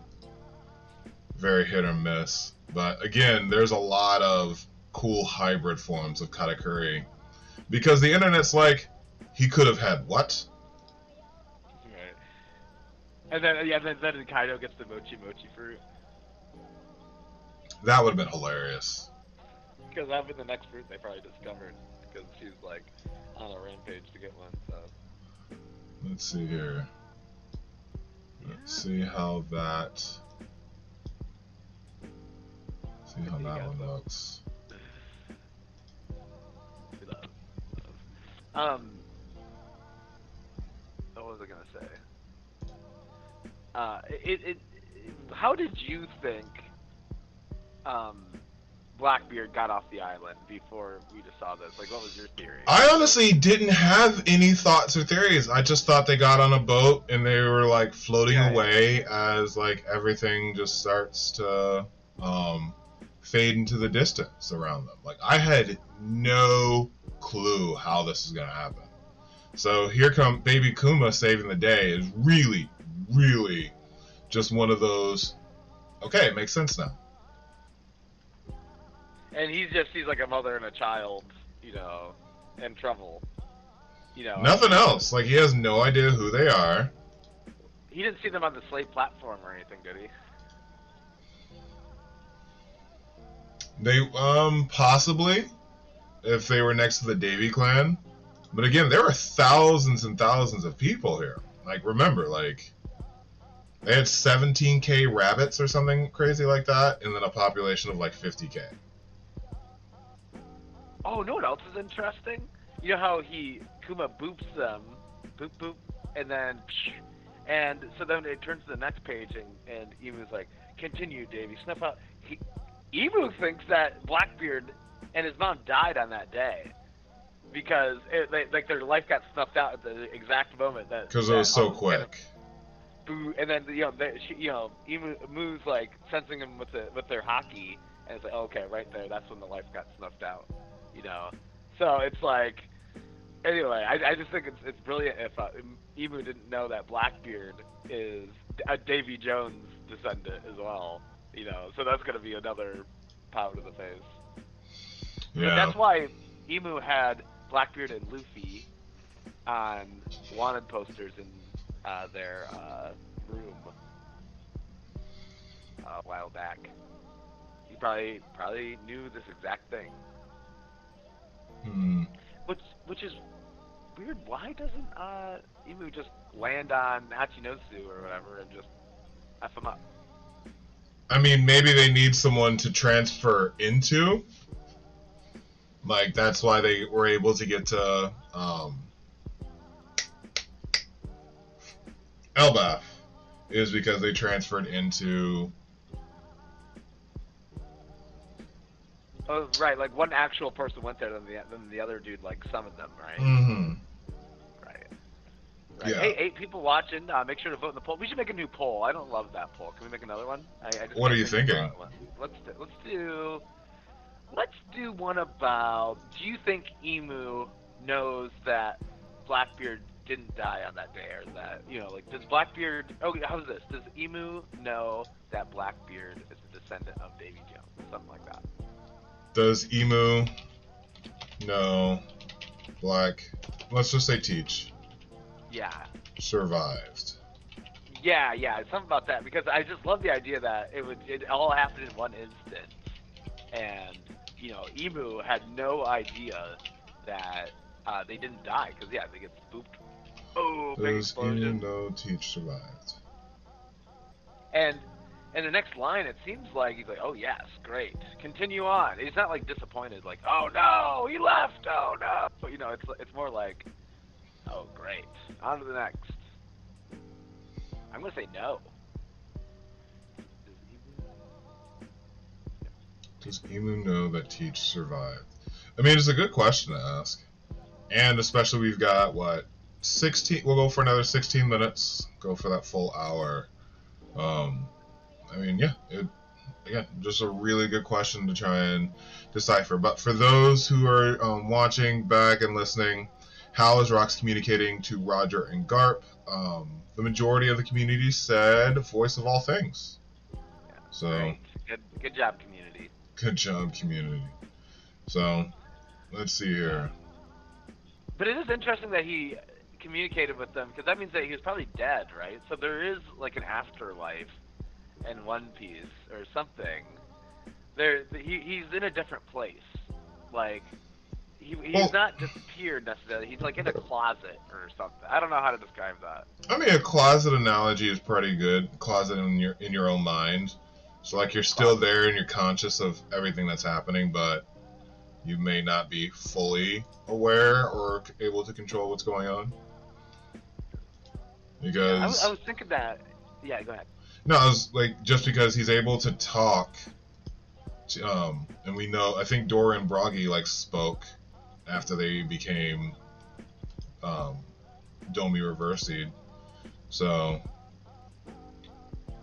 Speaker 1: very hit or miss. But again, there's a lot of cool hybrid forms of Katakuri. Because the internet's like, he could have had what?
Speaker 2: Right. And then Kaido gets the mochi fruit.
Speaker 1: That would have been hilarious.
Speaker 2: Because that would be the next fruit they probably discovered. Because she's like on a rampage to get one, so.
Speaker 1: Let's see here. Let's see how that. See how that one looks.
Speaker 2: What was I gonna say? How did you think Blackbeard got off the island before we just saw this? Like, what was your theory?
Speaker 1: I honestly didn't have any thoughts or theories. I just thought they got on a boat and they were like floating away as like everything just starts to fade into the distance around them. Like, I had no clue how this is gonna happen. So here come baby KUMA saving the day is really, really just one of those. Okay, it makes sense now.
Speaker 2: And he's like a mother and a child, you know, in trouble. You know.
Speaker 1: Nothing else. Like, he has no idea who they are.
Speaker 2: He didn't see them on the slave platform or anything, did he?
Speaker 1: They, possibly, if they were next to the Davy clan. But again, there were thousands and thousands of people here. Like, remember, like, they had 17k rabbits or something crazy like that, and then a population of like 50k.
Speaker 2: Oh, know what else is interesting? You know how KUMA boops them, boop boop, and then, and so then it turns to the next page, and Emu's like, continue, Davy, snuff out. Emu thinks that Blackbeard and his mom died on that day because like their life got snuffed out at the exact moment that.
Speaker 1: Because it was so quick.
Speaker 2: And then Emu's like sensing him with their hockey, and it's like, oh, okay, right there, that's when the life got snuffed out, you know. So it's like, anyway, I just think it's brilliant if Emu didn't know that Blackbeard is a Davy Jones descendant as well, you know. So that's gonna be another pound in the face. Yeah. But that's why Emu had Blackbeard and Luffy on wanted posters in their room a while back. He probably knew this exact thing. Which is weird. Why doesn't Emu just land on Hachinosu or whatever and just F him up?
Speaker 1: I mean, maybe they need someone to transfer into. Like, that's why they were able to get to Elbaf, is because they transferred into.
Speaker 2: Oh, right. Like, one actual person went there, then the other dude like summoned them, right?
Speaker 1: Mm-hmm.
Speaker 2: Right.
Speaker 1: Yeah.
Speaker 2: Hey, 8 people watching. Make sure to vote in the poll. We should make a new poll. I don't love that poll. Can we make another one?
Speaker 1: What are you thinking?
Speaker 2: Let's do one about. Do you think Emu knows that Blackbeard didn't die on that day, or that, you know, like, does Blackbeard? Oh, how's this? Does Emu know that Blackbeard is a descendant of Davy Jones? Something like that.
Speaker 1: Does Emu know let's just say Teech.
Speaker 2: Yeah.
Speaker 1: Survived.
Speaker 2: Yeah, something about that, because I just love the idea that it all happened in one instant, and, you know, Emu had no idea that they didn't die, because they get spooked. Oh, big explosion.
Speaker 1: Does Emu know Teech survived?
Speaker 2: And in the next line, it seems like he's like, oh yes, great, continue on. He's not like disappointed, like, oh no, he left, oh no. You know, it's more like, oh great, on to the next. I'm gonna say no.
Speaker 1: Does Emu know that Teech survived? I mean, it's a good question to ask, and especially we've got 16. We'll go for another 16 minutes. Go for that full hour. I mean, yeah, again, just a really good question to try and decipher. But for those who are watching back and listening, how is Rox communicating to Roger and Garp? The majority of the community said voice of all things.
Speaker 2: Yeah,
Speaker 1: so
Speaker 2: great. Good job, community.
Speaker 1: Good job, community. So let's see here.
Speaker 2: But it is interesting that he communicated with them, because that means that he was probably dead, right? So there is like an afterlife in One Piece or something. He's in a different place. Like, he's not disappeared necessarily. He's like in a closet or something. I don't know how to describe that.
Speaker 1: I mean, a closet analogy is pretty good. Closet in your own mind. So like you're still there and you're conscious of everything that's happening, but you may not be fully aware or able to control what's going on. Because
Speaker 2: I was thinking that. Yeah, go ahead.
Speaker 1: No, I was like, just because he's able to talk, and we know, I think Dora and Broggy like spoke after they became Domi Reversied. So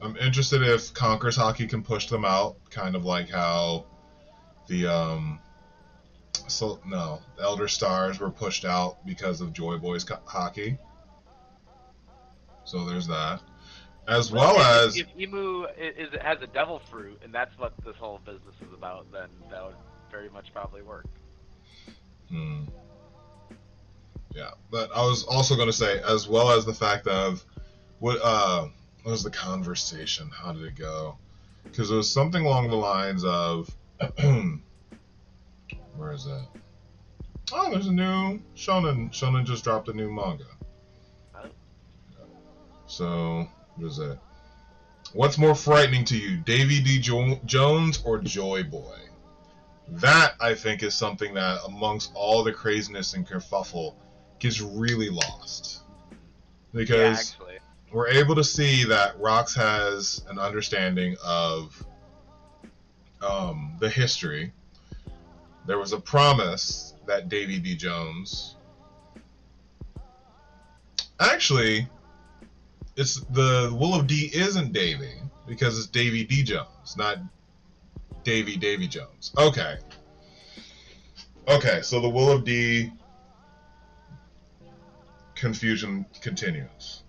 Speaker 1: I'm interested if Conqueror's Hockey can push them out, kind of like how the Elder Stars were pushed out because of Joy Boy's hockey. So there's that. As well as
Speaker 2: if Imu has a devil fruit, and that's what this whole business is about, then that would very much probably work.
Speaker 1: Yeah, but I was also going to say, as well as the fact of what was the conversation? How did it go? Because it was something along the lines of, where is it? Oh, there's a new Shonen. Shonen just dropped a new manga.
Speaker 2: Oh.
Speaker 1: So, what is it? What's more frightening to you, Davy D. Jones or Joy Boy? That, I think, is something that, amongst all the craziness and kerfuffle, gets really lost. Because we're able to see that Rox has an understanding of the history. There was a promise that Davy D. Jones... Actually, it's the Will of D isn't Davy, because it's Davy D. Jones, not Davy Jones. Okay. Okay, so the Will of D confusion continues.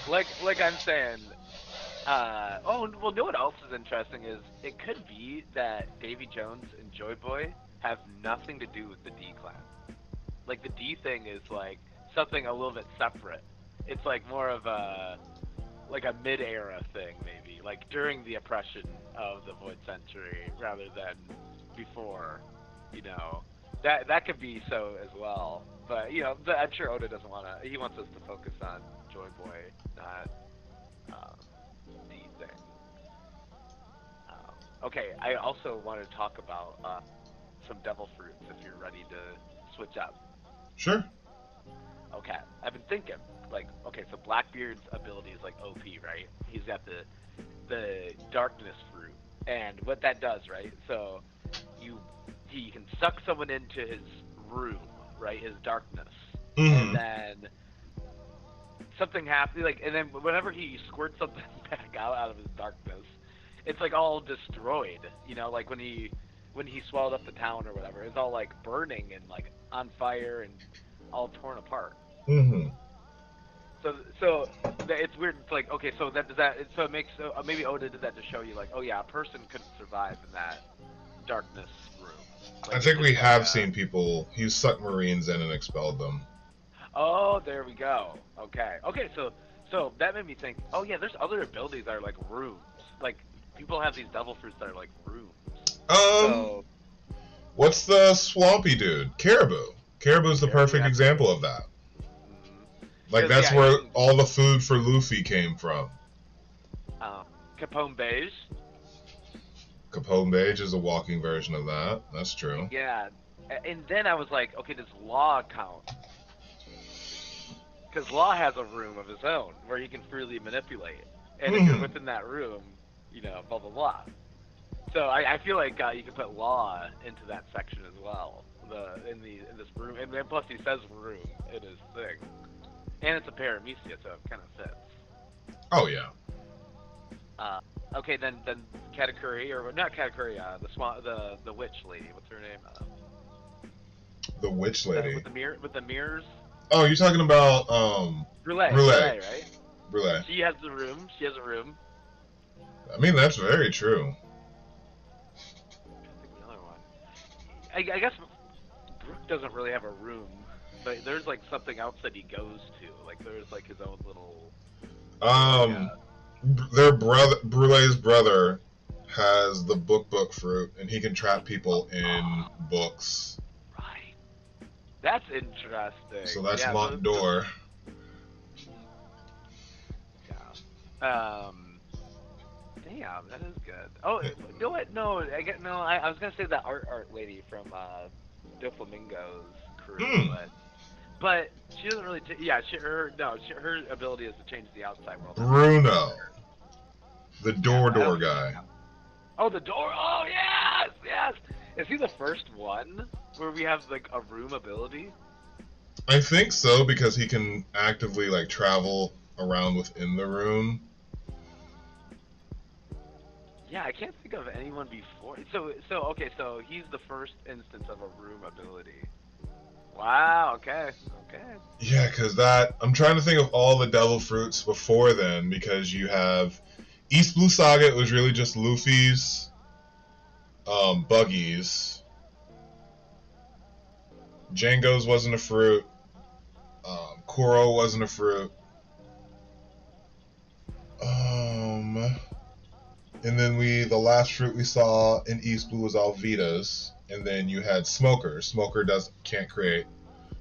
Speaker 2: like I'm saying, you know what else is interesting is it could be that Davy Jones and Joy Boy have nothing to do with the D clan. Like the D thing is like something a little bit separate. It's like more of a mid-era thing, maybe, like during the oppression of the Void Century rather than before. You know, that could be so as well. But you know, I'm sure Oda doesn't want to. He wants us to focus on Joy Boy, not D thing. Okay, I also want to talk about some devil fruits if you're ready to switch up.
Speaker 1: Sure.
Speaker 2: Okay, I've been thinking, so Blackbeard's ability is like OP, right? He's got the darkness fruit, and what that does, right? So he can suck someone into his room, right? His darkness, and then something happens, and then whenever he squirts something back out of his darkness, it's like all destroyed. You know, like when he swallowed up the town or whatever, it's all like burning and like on fire and all torn apart. So it's weird. It's like, okay, so it makes maybe Oda did that to show you, like, oh yeah, a person couldn't survive in that darkness room. Like,
Speaker 1: I think we have seen people. He sucked Marines in and expelled them.
Speaker 2: Oh, there we go. Okay, so that made me think. Oh yeah, there's other abilities that are like rooms. Like people have these devil fruits that are like rooms.
Speaker 1: What's the swampy dude? Caribou. Caribou's the perfect example of that. Like, that's where all the food for Luffy came from.
Speaker 2: Capone Beige.
Speaker 1: Capone Beige is a walking version of that. That's true.
Speaker 2: Yeah. And then I was like, okay, does Law count? Because Law has a room of his own where he can freely manipulate. And if you're within that room, you know, blah, blah, blah. So I feel like you can put Law into that section as well. In this room. And plus he says room in his thing. And it's a paramecia, so it kind of fits.
Speaker 1: Oh yeah.
Speaker 2: Okay, then Katakuri, or not Katakuri, the witch lady. What's her name?
Speaker 1: The witch lady.
Speaker 2: With the mirrors.
Speaker 1: Oh, you're talking about
Speaker 2: Brule, right?
Speaker 1: Brule.
Speaker 2: She has a room.
Speaker 1: I mean, that's very true.
Speaker 2: I think another one. I guess Brook doesn't really have a room. But there's like something else that he goes to. Like there's like his own little.
Speaker 1: Their brother, Brule's brother, has the book fruit, and he can trap people in books.
Speaker 2: That's interesting.
Speaker 1: So that's
Speaker 2: yeah,
Speaker 1: Mont d'Or.
Speaker 2: Yeah. Damn, that is good. Oh, you know what? No, I was gonna say that art lady from Doflamingo's crew, but she doesn't really. Her ability is to change the outside world.
Speaker 1: Bruno, the door guy.
Speaker 2: Oh, the door. Oh, yes, yes. Is he the first one where we have like a room ability?
Speaker 1: I think so, because he can actively like travel around within the room.
Speaker 2: Yeah, I can't think of anyone before. So he's the first instance of a room ability. Wow. Okay.
Speaker 1: Yeah, because I'm trying to think of all the devil fruits before then, because you have East Blue Saga. It was really just Luffy's, Buggy's. Django's wasn't a fruit. Kuro wasn't a fruit. And then the last fruit we saw in East Blue was Alvida's, and then you had Smoker. Smoker can't create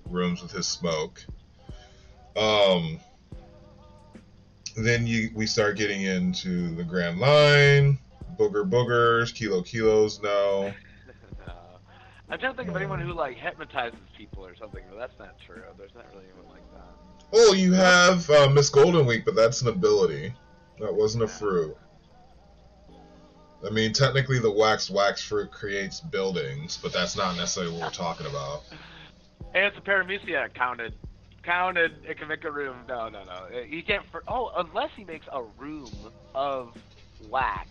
Speaker 1: rooms with his smoke. Then we start getting into the Grand Line, Boogers, Kilos, no.
Speaker 2: I'm trying to think of anyone who like hypnotizes people or something, but that's not true. There's not really anyone like that.
Speaker 1: Well, you have Miss Golden Week, but that's an ability. That wasn't a fruit. I mean, technically the wax fruit creates buildings, but that's not necessarily what we're talking about.
Speaker 2: And it's a paramecia counted. It can make a room. No. He can't. Unless he makes a room of wax,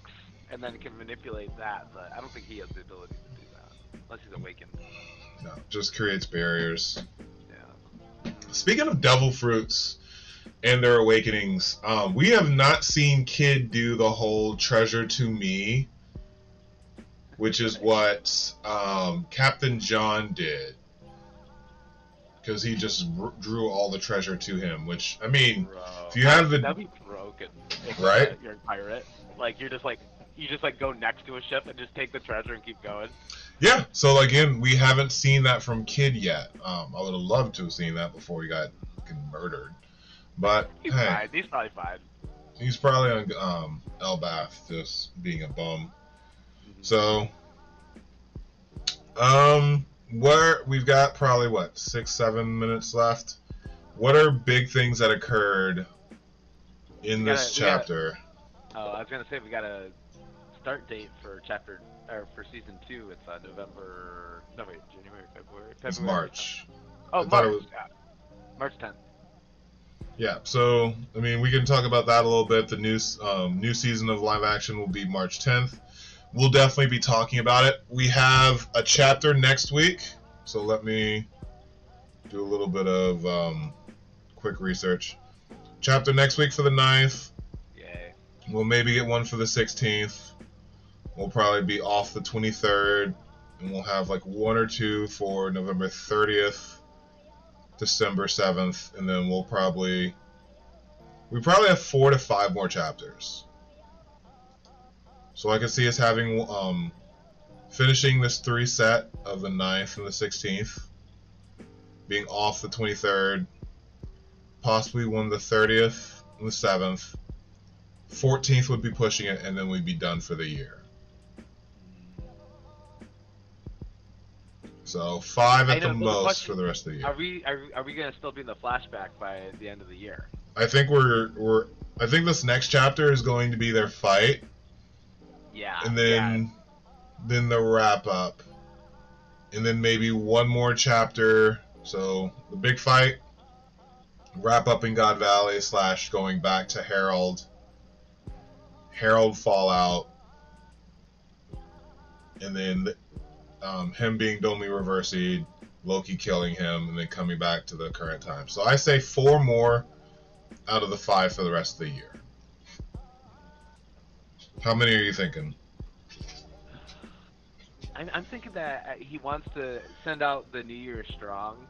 Speaker 2: and then he can manipulate that. But I don't think he has the ability to do that unless he's awakened.
Speaker 1: No, just creates barriers.
Speaker 2: Yeah.
Speaker 1: Speaking of devil fruits and their awakenings, we have not seen Kid do the whole treasure to me, which is what Captain John did. Because he just drew all the treasure to him, which, I mean,
Speaker 2: Bro,
Speaker 1: if you have the...
Speaker 2: That'd be broken.
Speaker 1: Right?
Speaker 2: You're a pirate. Like, you just go next to a ship and just take the treasure and keep going.
Speaker 1: Yeah, so again, we haven't seen that from Kid yet. I would have loved to have seen that before he got murdered. But,
Speaker 2: He's fine. He's probably fine.
Speaker 1: He's probably on Elbath, just being a bum. So, we've got probably, 6-7 minutes left. What are big things that occurred in this chapter?
Speaker 2: I was gonna say we got a start date for season 2. It's November. No wait, January, February.
Speaker 1: It's March.
Speaker 2: Oh, March. Yeah. March 10th.
Speaker 1: Yeah. So I mean, we can talk about that a little bit. The new season of live action will be March 10th. We'll definitely be talking about it. We have a chapter next week, so let me do a little bit of quick research. Chapter next week for the 9th.
Speaker 2: Yay.
Speaker 1: We'll maybe get one for the 16th. We'll probably be off the 23rd, and we'll have like one or two for November 30th, December 7th, and then we probably have 4 to 5 more chapters. So I can see us having finishing this 3 set of the 9th and the 16th, being off the 23rd, possibly one the 30th and the 7th. 14th would be pushing it, and then we'd be done for the year. So 5 at the most for the rest of the year.
Speaker 2: Are we gonna still be in the flashback by the end of the year?
Speaker 1: I think I think this next chapter is going to be their fight.
Speaker 2: Yeah.
Speaker 1: And then the wrap up. And then maybe one more chapter. So the big fight, wrap up in God Valley / going back to Herald fallout, and then him being Domi reversied, Loki killing him, and then coming back to the current time. So I say 4 more out of the 5 for the rest of the year. How many are you thinking?
Speaker 2: I'm thinking that he wants to send out the New Year strong,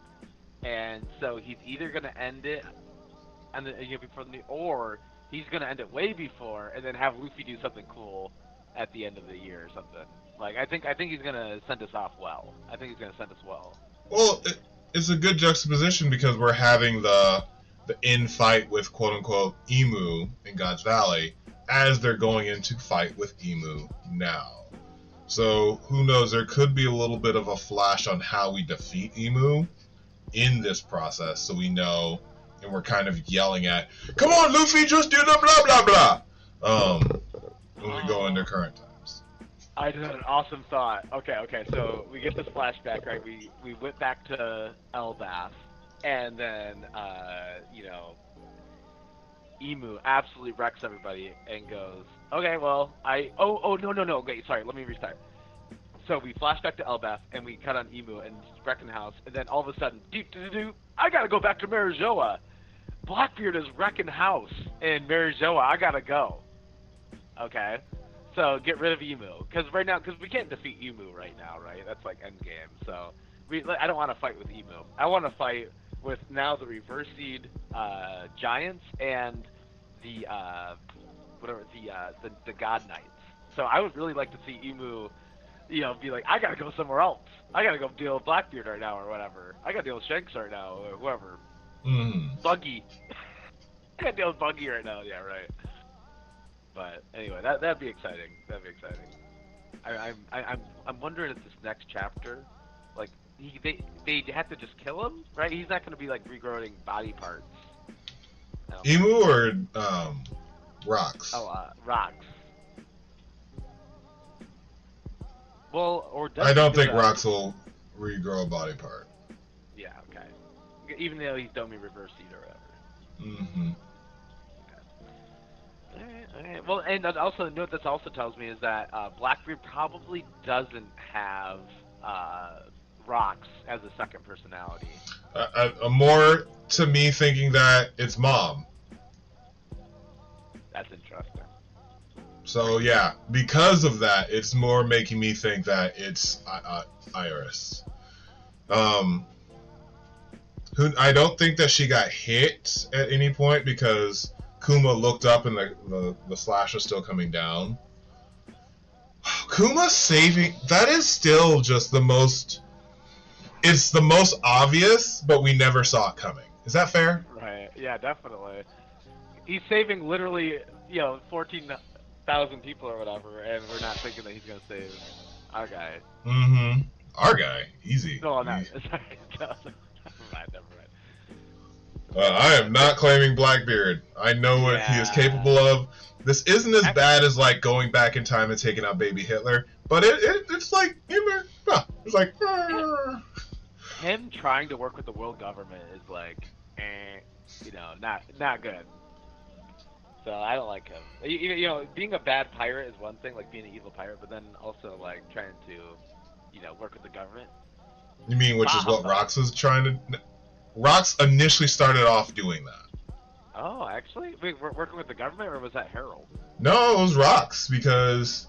Speaker 2: and so he's either gonna end it and before the or he's gonna end it way before, and then have Luffy do something cool at the end of the year or something. Like I think he's gonna send us off well. I think he's gonna send us well.
Speaker 1: Well, it's a good juxtaposition because we're having the in fight with quote unquote Emu in God's Valley as they're going into fight with Emu now. So who knows? There could be a little bit of a flash on how we defeat Emu in this process, so we know, and we're kind of yelling at, "Come on, Luffy, just do the blah blah blah." When we go into current times.
Speaker 2: I just had an awesome thought. Okay. So we get this flashback, right? We went back to Elbaf, and then Emu absolutely wrecks everybody and goes, okay, well, no, wait, sorry, let me restart. So we flash back to Elbaf, and we cut on Emu and wrecking house, and then all of a sudden, I gotta go back to Marijoa. Blackbeard is wrecking house in Marijoa. I gotta go. Okay, so get rid of Emu, because we can't defeat Emu right now, right? That's like endgame. So I don't want to fight with Emu. I want to fight with now the reverse seed giants and the the god knights. So I would really like to see Emu, be like, I gotta go somewhere else. I gotta go deal with Blackbeard right now or whatever. I gotta deal with Shanks right now or whoever. Buggy. I gotta deal with Buggy right now. Yeah, right. But anyway, that'd be exciting. That'd be exciting. I'm wondering if this next chapter, like they have to just kill him, right? He's not gonna be like regrowing body parts.
Speaker 1: Emu or Rocks?
Speaker 2: Rocks. Well, or
Speaker 1: I don't think Rocks will regrow a body part.
Speaker 2: Yeah, okay. Even though he's Domi reverse seed or whatever.
Speaker 1: Mm-hmm.
Speaker 2: Alright. Well, and also, note this also tells me is that Blackbeard probably doesn't have Rocks as a second personality.
Speaker 1: More to me thinking that it's Mom.
Speaker 2: That's interesting.
Speaker 1: So yeah, because of that, it's more making me think that it's Iris. Who I don't think that she got hit at any point because KUMA looked up and the slash was still coming down. KUMA saving, that is still just the most, it's the most obvious, but we never saw it coming. Is that fair?
Speaker 2: Right, yeah, definitely. He's saving literally, 14,000 people or whatever, and we're not thinking that he's going to save our guy.
Speaker 1: Mm-hmm. Our guy. Easy.
Speaker 2: No, I'm not. Sorry. Never mind.
Speaker 1: I am not claiming Blackbeard. I know what he is capable of. This isn't as bad as like going back in time and taking out baby Hitler, but it's like it's like
Speaker 2: him trying to work with the world government is like, not good. So I don't like him. Being a bad pirate is one thing, like being an evil pirate, but then also like trying to, work with the government.
Speaker 1: You mean which is what Rox was trying to? Rox initially started off doing that.
Speaker 2: Oh, actually? Wait, we're working with the government, or was that Harold?
Speaker 1: No, it was Rox, because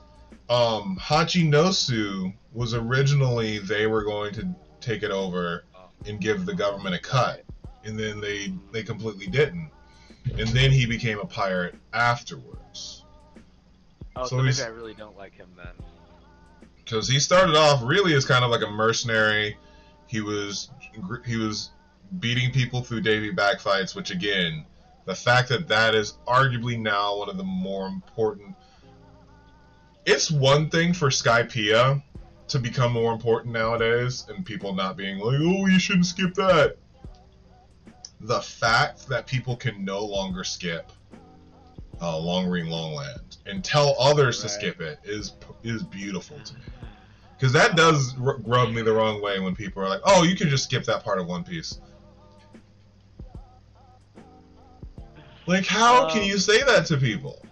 Speaker 1: Hachinosu was originally, they were going to take it over and give the government a cut, and then they completely didn't. And then he became a pirate afterwards.
Speaker 2: Oh, so maybe I really don't like him then.
Speaker 1: Because he started off really as kind of like a mercenary. He was beating people through Davy backfights, which again, the fact that is arguably now one of the more important. It's one thing for Skypiea to become more important nowadays, and people not being like, oh, you shouldn't skip that. The fact that people can no longer skip Long Ring Longland and tell others to skip it is beautiful to me. Because that does rub me the wrong way when people are like, oh, you can just skip that part of One Piece. Like, how can you say that to people?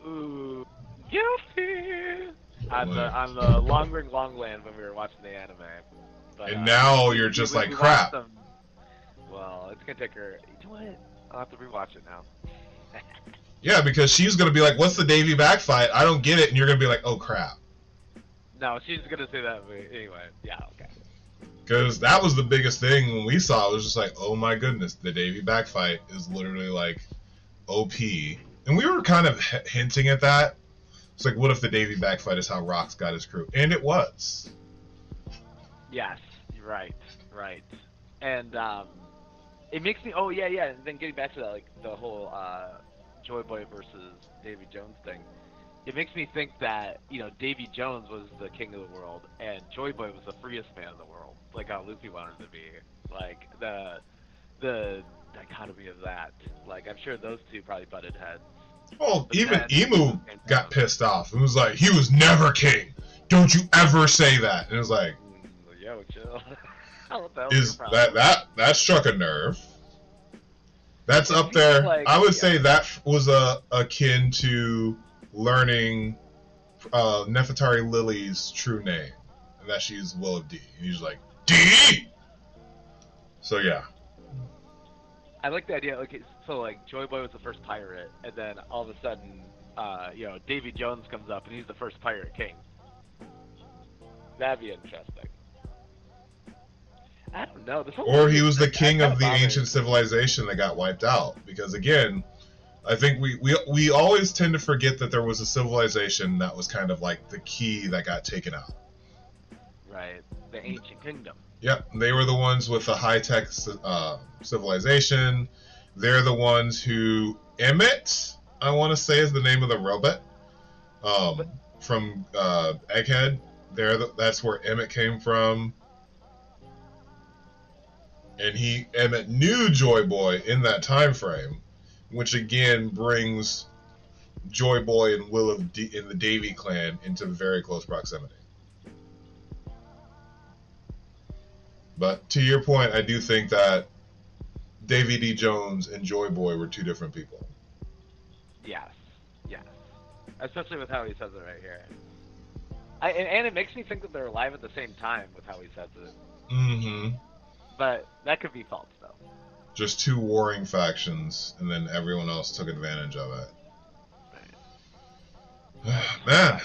Speaker 2: Ooh, guilty! On the Long Ring Longland when we were watching the anime. But,
Speaker 1: and now you're just like, crap.
Speaker 2: Well, it's gonna take her. You know what? I'll have to rewatch it now.
Speaker 1: Yeah, because she's gonna be like, what's the Davy back fight? I don't get it, and you're gonna be like, oh crap.
Speaker 2: No, she's gonna say that anyway. Yeah, okay.
Speaker 1: Because that was the biggest thing when we saw it. It was just like, oh my goodness, the Davy back fight is literally like OP. And we were kind of hinting at that. It's like, what if the Davy back fight is how Rox got his crew? And it was.
Speaker 2: Yes, Right, right. And it makes me. Oh yeah, yeah. And then getting back to that, like the whole Joy Boy versus Davy Jones thing. It makes me think that Davy Jones was the king of the world, and Joy Boy was the freest man in the world, like how Luffy wanted to be. Like the dichotomy of that. Like I'm sure those two probably butted heads.
Speaker 1: Well,
Speaker 2: But
Speaker 1: even
Speaker 2: then,
Speaker 1: Emu got pissed off and was like, "He was never king. Don't you ever say that." And it was like,
Speaker 2: "Yo, chill." What the hell
Speaker 1: is
Speaker 2: your problem?
Speaker 1: that struck a nerve? That's
Speaker 2: It
Speaker 1: up
Speaker 2: seems
Speaker 1: there.
Speaker 2: like-
Speaker 1: I would
Speaker 2: yeah.
Speaker 1: say that was akin to learning Nefertari Lily's true name, and that she's Will of D. And he's like, D. So yeah.
Speaker 2: I like the idea. Okay, so like Joy Boy was the first pirate, and then all of a sudden, Davy Jones comes up, and he's the first pirate king. That'd be interesting. I don't know.
Speaker 1: Or he was the king of the ancient civilization that got wiped out. Because again, I think we always tend to forget that there was a civilization that was kind of like the key that got taken out.
Speaker 2: Right, the ancient kingdom.
Speaker 1: Yep, they were the ones with the high-tech civilization. They're the ones who Emmett, I want to say, is the name of the robot. From Egghead. That's where Emmett came from. And Emmett knew Joy Boy in that time frame, which again brings Joy Boy and Will of D in the Davy clan into very close proximity. But to your point, I do think that Davy D. Jones and Joy Boy were two different people.
Speaker 2: Yes, yes. Especially with how he says it right here. And it makes me think that they're alive at the same time with how he says it.
Speaker 1: Mm-hmm.
Speaker 2: But that could be false, though.
Speaker 1: Just two warring factions, and then everyone else took advantage of it. Right. Man,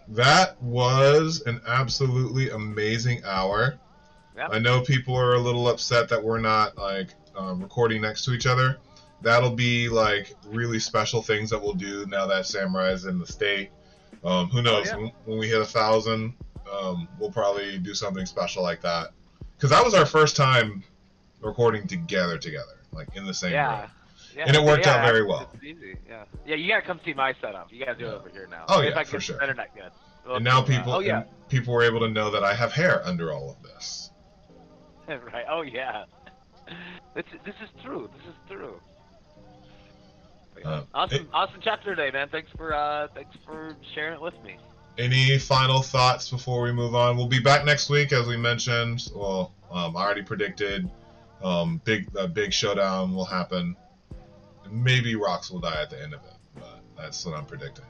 Speaker 1: that was an absolutely amazing hour. Yep. I know people are a little upset that we're not recording next to each other. That'll be like really special things that we'll do now that Samurai's in the state. Who knows? Oh, yeah. When we hit 1,000, we'll probably do something special like that. Because that was our first time recording together, like in the same room. Yeah, and it worked out very well.
Speaker 2: It's easy, yeah. Yeah, you gotta come see my setup. You gotta do it over here now.
Speaker 1: Oh, yeah, for sure.
Speaker 2: Internet good.
Speaker 1: And now people were able to know that I have hair under all of this.
Speaker 2: Right. Oh, yeah. This is true. This is true. Awesome chapter today, man. Thanks for sharing it with me.
Speaker 1: Any final thoughts before we move on? We'll be back next week, as we mentioned. Well, I already predicted. Big showdown will happen. Maybe Rox will die at the end of it, but that's what I'm predicting.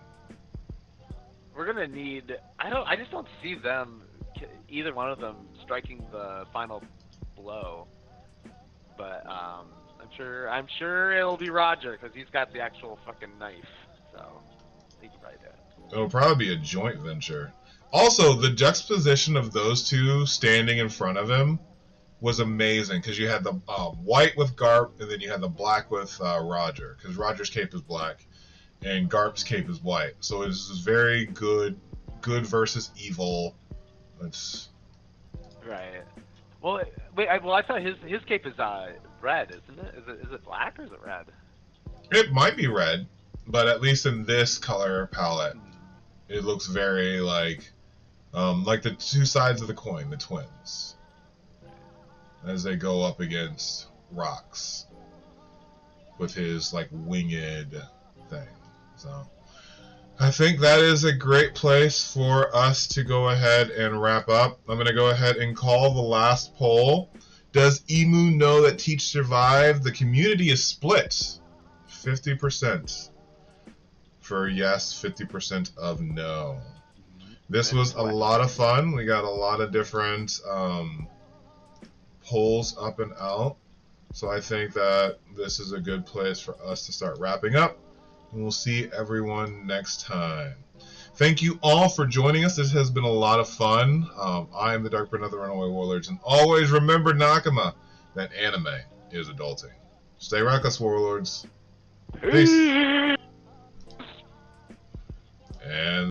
Speaker 2: We're gonna need. I just don't see them, either one of them, striking the final blow. But I'm sure it'll be Roger because he's got the actual fucking knife. So he can probably do it.
Speaker 1: It'll probably be a joint venture. Also, the juxtaposition of those two standing in front of him was amazing because you had the white with Garp and then you had the black with Roger, because Roger's cape is black and Garp's cape is white. So it's very good versus evil. It's
Speaker 2: right. Well, wait. I thought his cape is red, isn't it? Is it black or is it red?
Speaker 1: It might be red, but at least in this color palette, it looks very like the two sides of the coin, the twins, as they go up against Rox with his like winged thing. So I think that is a great place for us to go ahead and wrap up. I'm going to go ahead and call the last poll. Does Emu know that Teech survived? The community is split. 50% for yes, 50% of no. This was a lot of fun. We got a lot of different polls up and out. So I think that this is a good place for us to start wrapping up. And we'll see everyone next time. Thank you all for joining us. This has been a lot of fun. I am the DarkBriton of the Runaway Warlords. And always remember, Nakama, that anime is adulting. Stay reckless, Warlords. Peace. And